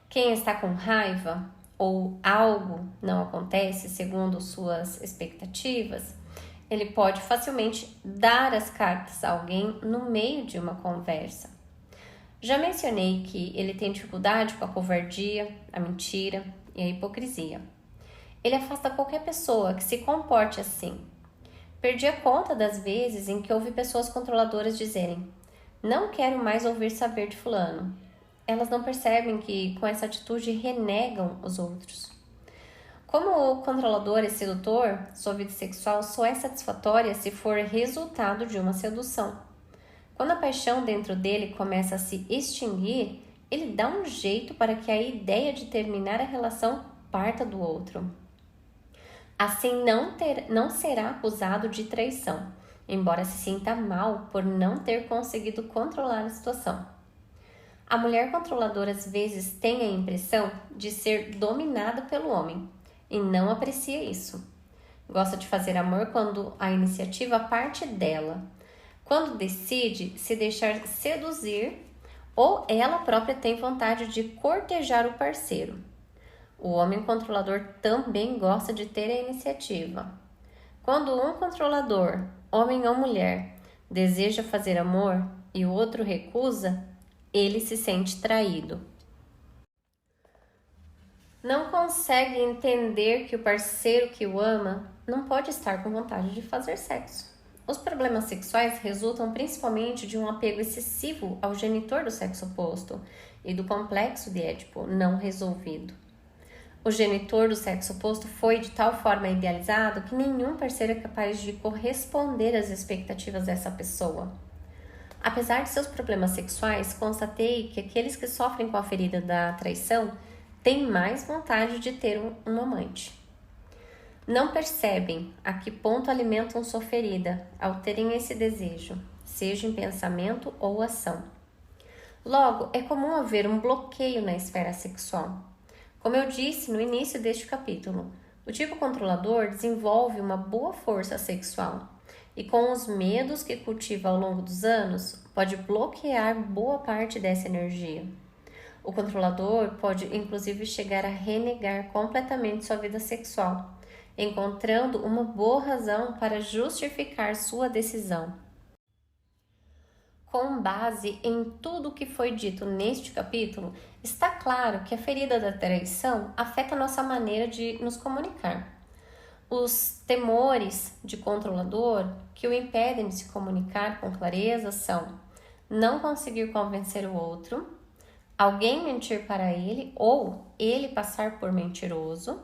S1: Quem está com raiva ou algo não acontece segundo suas expectativas, ele pode facilmente dar as cartas a alguém no meio de uma conversa. Já mencionei que ele tem dificuldade com a covardia, a mentira e a hipocrisia. Ele afasta qualquer pessoa que se comporte assim. Perdi a conta das vezes em que ouvi pessoas controladoras dizerem: "Não quero mais ouvir saber de fulano." Elas não percebem que com essa atitude renegam os outros. Como o controlador é sedutor, sua vida sexual só é satisfatória se for resultado de uma sedução. Quando a paixão dentro dele começa a se extinguir, ele dá um jeito para que a ideia de terminar a relação parta do outro. Assim não será acusado de traição, embora se sinta mal por não ter conseguido controlar a situação. A mulher controladora às vezes tem a impressão de ser dominada pelo homem e não aprecia isso. Gosta de fazer amor quando a iniciativa parte dela, quando decide se deixar seduzir ou ela própria tem vontade de cortejar o parceiro. O homem controlador também gosta de ter a iniciativa. Quando um controlador, homem ou mulher, deseja fazer amor e o outro recusa, ele se sente traído. Não consegue entender que o parceiro que o ama não pode estar com vontade de fazer sexo. Os problemas sexuais resultam principalmente de um apego excessivo ao genitor do sexo oposto e do complexo de Édipo não resolvido. O genitor do sexo oposto foi de tal forma idealizado que nenhum parceiro é capaz de corresponder às expectativas dessa pessoa. Apesar de seus problemas sexuais, constatei que aqueles que sofrem com a ferida da traição têm mais vontade de ter um amante. Não percebem a que ponto alimentam sua ferida ao terem esse desejo, seja em pensamento ou ação. Logo, é comum haver um bloqueio na esfera sexual. Como eu disse no início deste capítulo, o tipo controlador desenvolve uma boa força sexual e, com os medos que cultiva ao longo dos anos, pode bloquear boa parte dessa energia. O controlador pode, inclusive, chegar a renegar completamente sua vida sexual, encontrando uma boa razão para justificar sua decisão. Com base em tudo o que foi dito neste capítulo, está claro que a ferida da traição afeta nossa maneira de nos comunicar. Os temores de controlador que o impedem de se comunicar com clareza são não conseguir convencer o outro, alguém mentir para ele ou ele passar por mentiroso,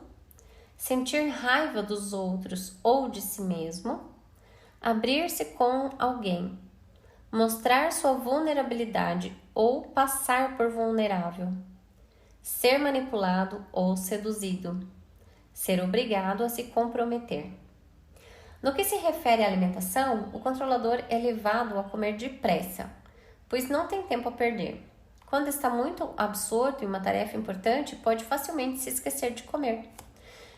S1: sentir raiva dos outros ou de si mesmo, abrir-se com alguém, mostrar sua vulnerabilidade ou passar por vulnerável, ser manipulado ou seduzido, ser obrigado a se comprometer. No que se refere à alimentação, o controlador é levado a comer depressa, pois não tem tempo a perder. Quando está muito absorto em uma tarefa importante, pode facilmente se esquecer de comer.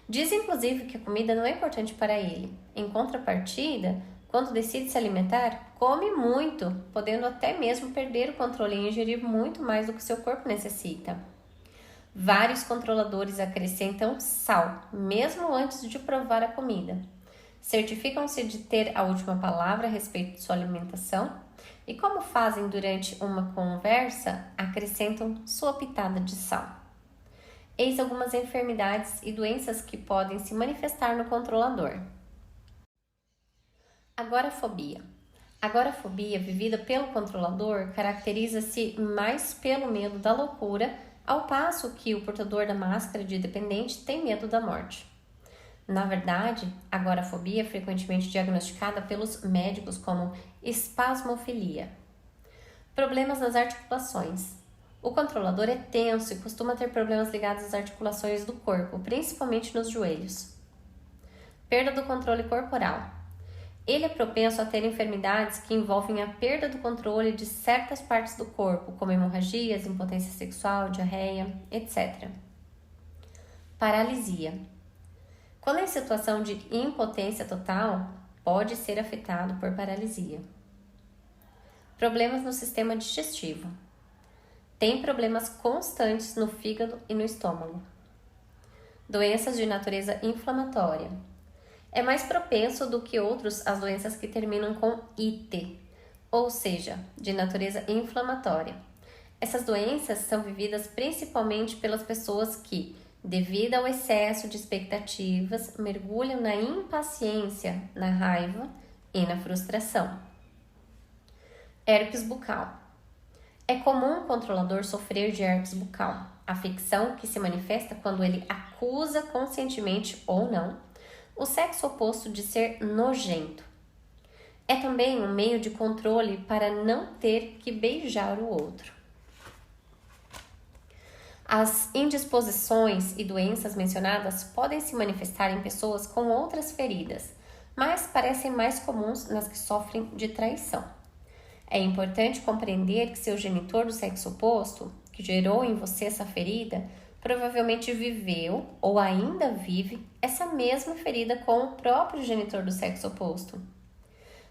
S1: Diz inclusive que a comida não é importante para ele. Em contrapartida, quando decide se alimentar, come muito, podendo até mesmo perder o controle e ingerir muito mais do que seu corpo necessita. Vários controladores acrescentam sal, mesmo antes de provar a comida. Certificam-se de ter a última palavra a respeito de sua alimentação e, como fazem durante uma conversa, acrescentam sua pitada de sal. Eis algumas enfermidades e doenças que podem se manifestar no controlador. Agorafobia. A agorafobia, vivida pelo controlador, caracteriza-se mais pelo medo da loucura, ao passo que o portador da máscara de dependente tem medo da morte. Na verdade, a agorafobia é frequentemente diagnosticada pelos médicos como espasmofilia. Problemas nas articulações. O controlador é tenso e costuma ter problemas ligados às articulações do corpo, principalmente nos joelhos. Perda do controle corporal. Ele é propenso a ter enfermidades que envolvem a perda do controle de certas partes do corpo, como hemorragias, impotência sexual, diarreia, etc. Paralisia. Quando em situação de impotência total, pode ser afetado por paralisia. Problemas no sistema digestivo. Tem problemas constantes no fígado e no estômago. Doenças de natureza inflamatória. É mais propenso do que outros às doenças que terminam com ite, ou seja, de natureza inflamatória. Essas doenças são vividas principalmente pelas pessoas que, devido ao excesso de expectativas, mergulham na impaciência, na raiva e na frustração. Herpes bucal. É comum o controlador sofrer de herpes bucal, afecção que se manifesta quando ele acusa conscientemente ou não o sexo oposto de ser nojento. É também um meio de controle para não ter que beijar o outro. As indisposições e doenças mencionadas podem se manifestar em pessoas com outras feridas, mas parecem mais comuns nas que sofrem de traição. É importante compreender que seu genitor do sexo oposto, que gerou em você essa ferida, provavelmente viveu ou ainda vive essa mesma ferida com o próprio genitor do sexo oposto.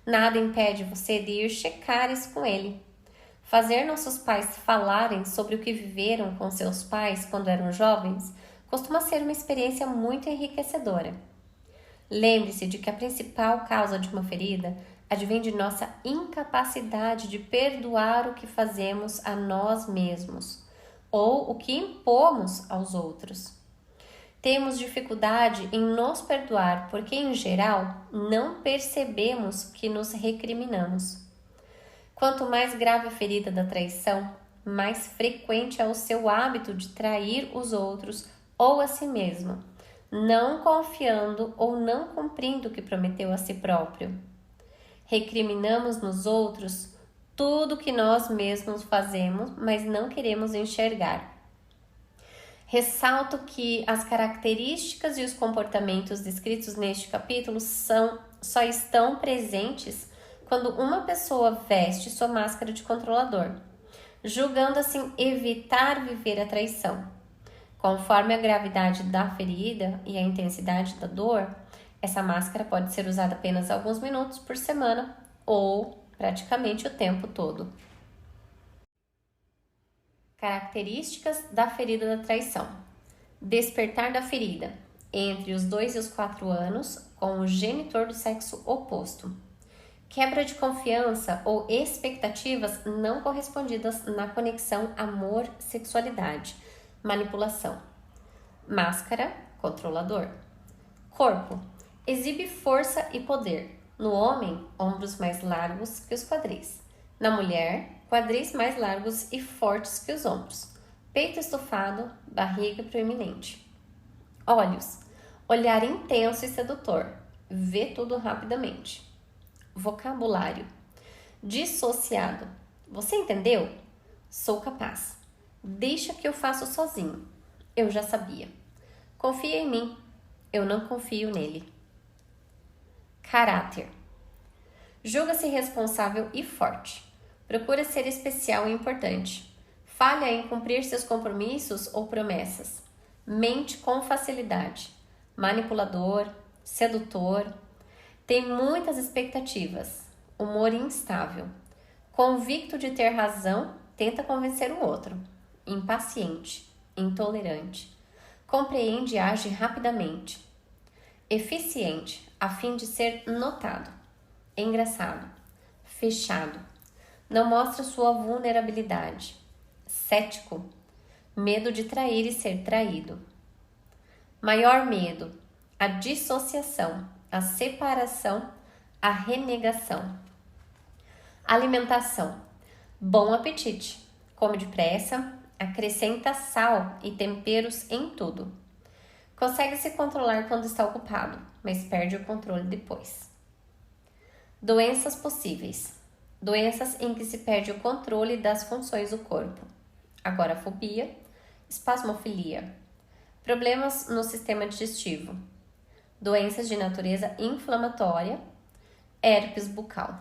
S1: Nada impede você de ir checar isso com ele. Fazer nossos pais falarem sobre o que viveram com seus pais quando eram jovens costuma ser uma experiência muito enriquecedora. Lembre-se de que a principal causa de uma ferida advém de nossa incapacidade de perdoar o que fazemos a nós mesmos ou o que impomos aos outros. Temos dificuldade em nos perdoar porque, em geral, não percebemos que nos recriminamos. Quanto mais grave a ferida da traição, mais frequente é o seu hábito de trair os outros ou a si mesmo, não confiando ou não cumprindo o que prometeu a si próprio. Recriminamos nos outros tudo que nós mesmos fazemos, mas não queremos enxergar. Ressalto que as características e os comportamentos descritos neste capítulo só estão presentes quando uma pessoa veste sua máscara de controlador, julgando assim evitar viver a traição. Conforme a gravidade da ferida e a intensidade da dor, essa máscara pode ser usada apenas alguns minutos por semana ou praticamente o tempo todo. Características da ferida da traição. Despertar da ferida entre os 2 e os 4 anos com o genitor do sexo oposto. Quebra de confiança ou expectativas não correspondidas na conexão amor-sexualidade. Manipulação. Máscara, controlador. Corpo. Exibe força e poder. No homem, ombros mais largos que os quadris. Na mulher, quadris mais largos e fortes que os ombros. Peito estufado, barriga proeminente. Olhos. Olhar intenso e sedutor. Vê tudo rapidamente. Vocabulário. Dissociado. Você entendeu? Sou capaz. Deixa que eu faço sozinho. Eu já sabia. Confia em mim. Eu não confio nele. Caráter. Julga-se responsável e forte. Procura ser especial e importante. Falha em cumprir seus compromissos ou promessas. Mente com facilidade. Manipulador, sedutor. Tem muitas expectativas. Humor instável. Convicto de ter razão, tenta convencer o outro. Impaciente, intolerante. Compreende e age rapidamente. Eficiente, a fim de ser notado. Engraçado. Fechado. Não mostra sua vulnerabilidade. Cético. Medo de trair e ser traído. Maior medo. A dissociação, a separação, a renegação. Alimentação. Bom apetite. Come depressa, acrescenta sal e temperos em tudo. Consegue se controlar quando está ocupado, mas perde o controle depois. Doenças possíveis. Doenças em que se perde o controle das funções do corpo. Agorafobia, espasmofilia. Problemas no sistema digestivo. Doenças de natureza inflamatória. Herpes bucal.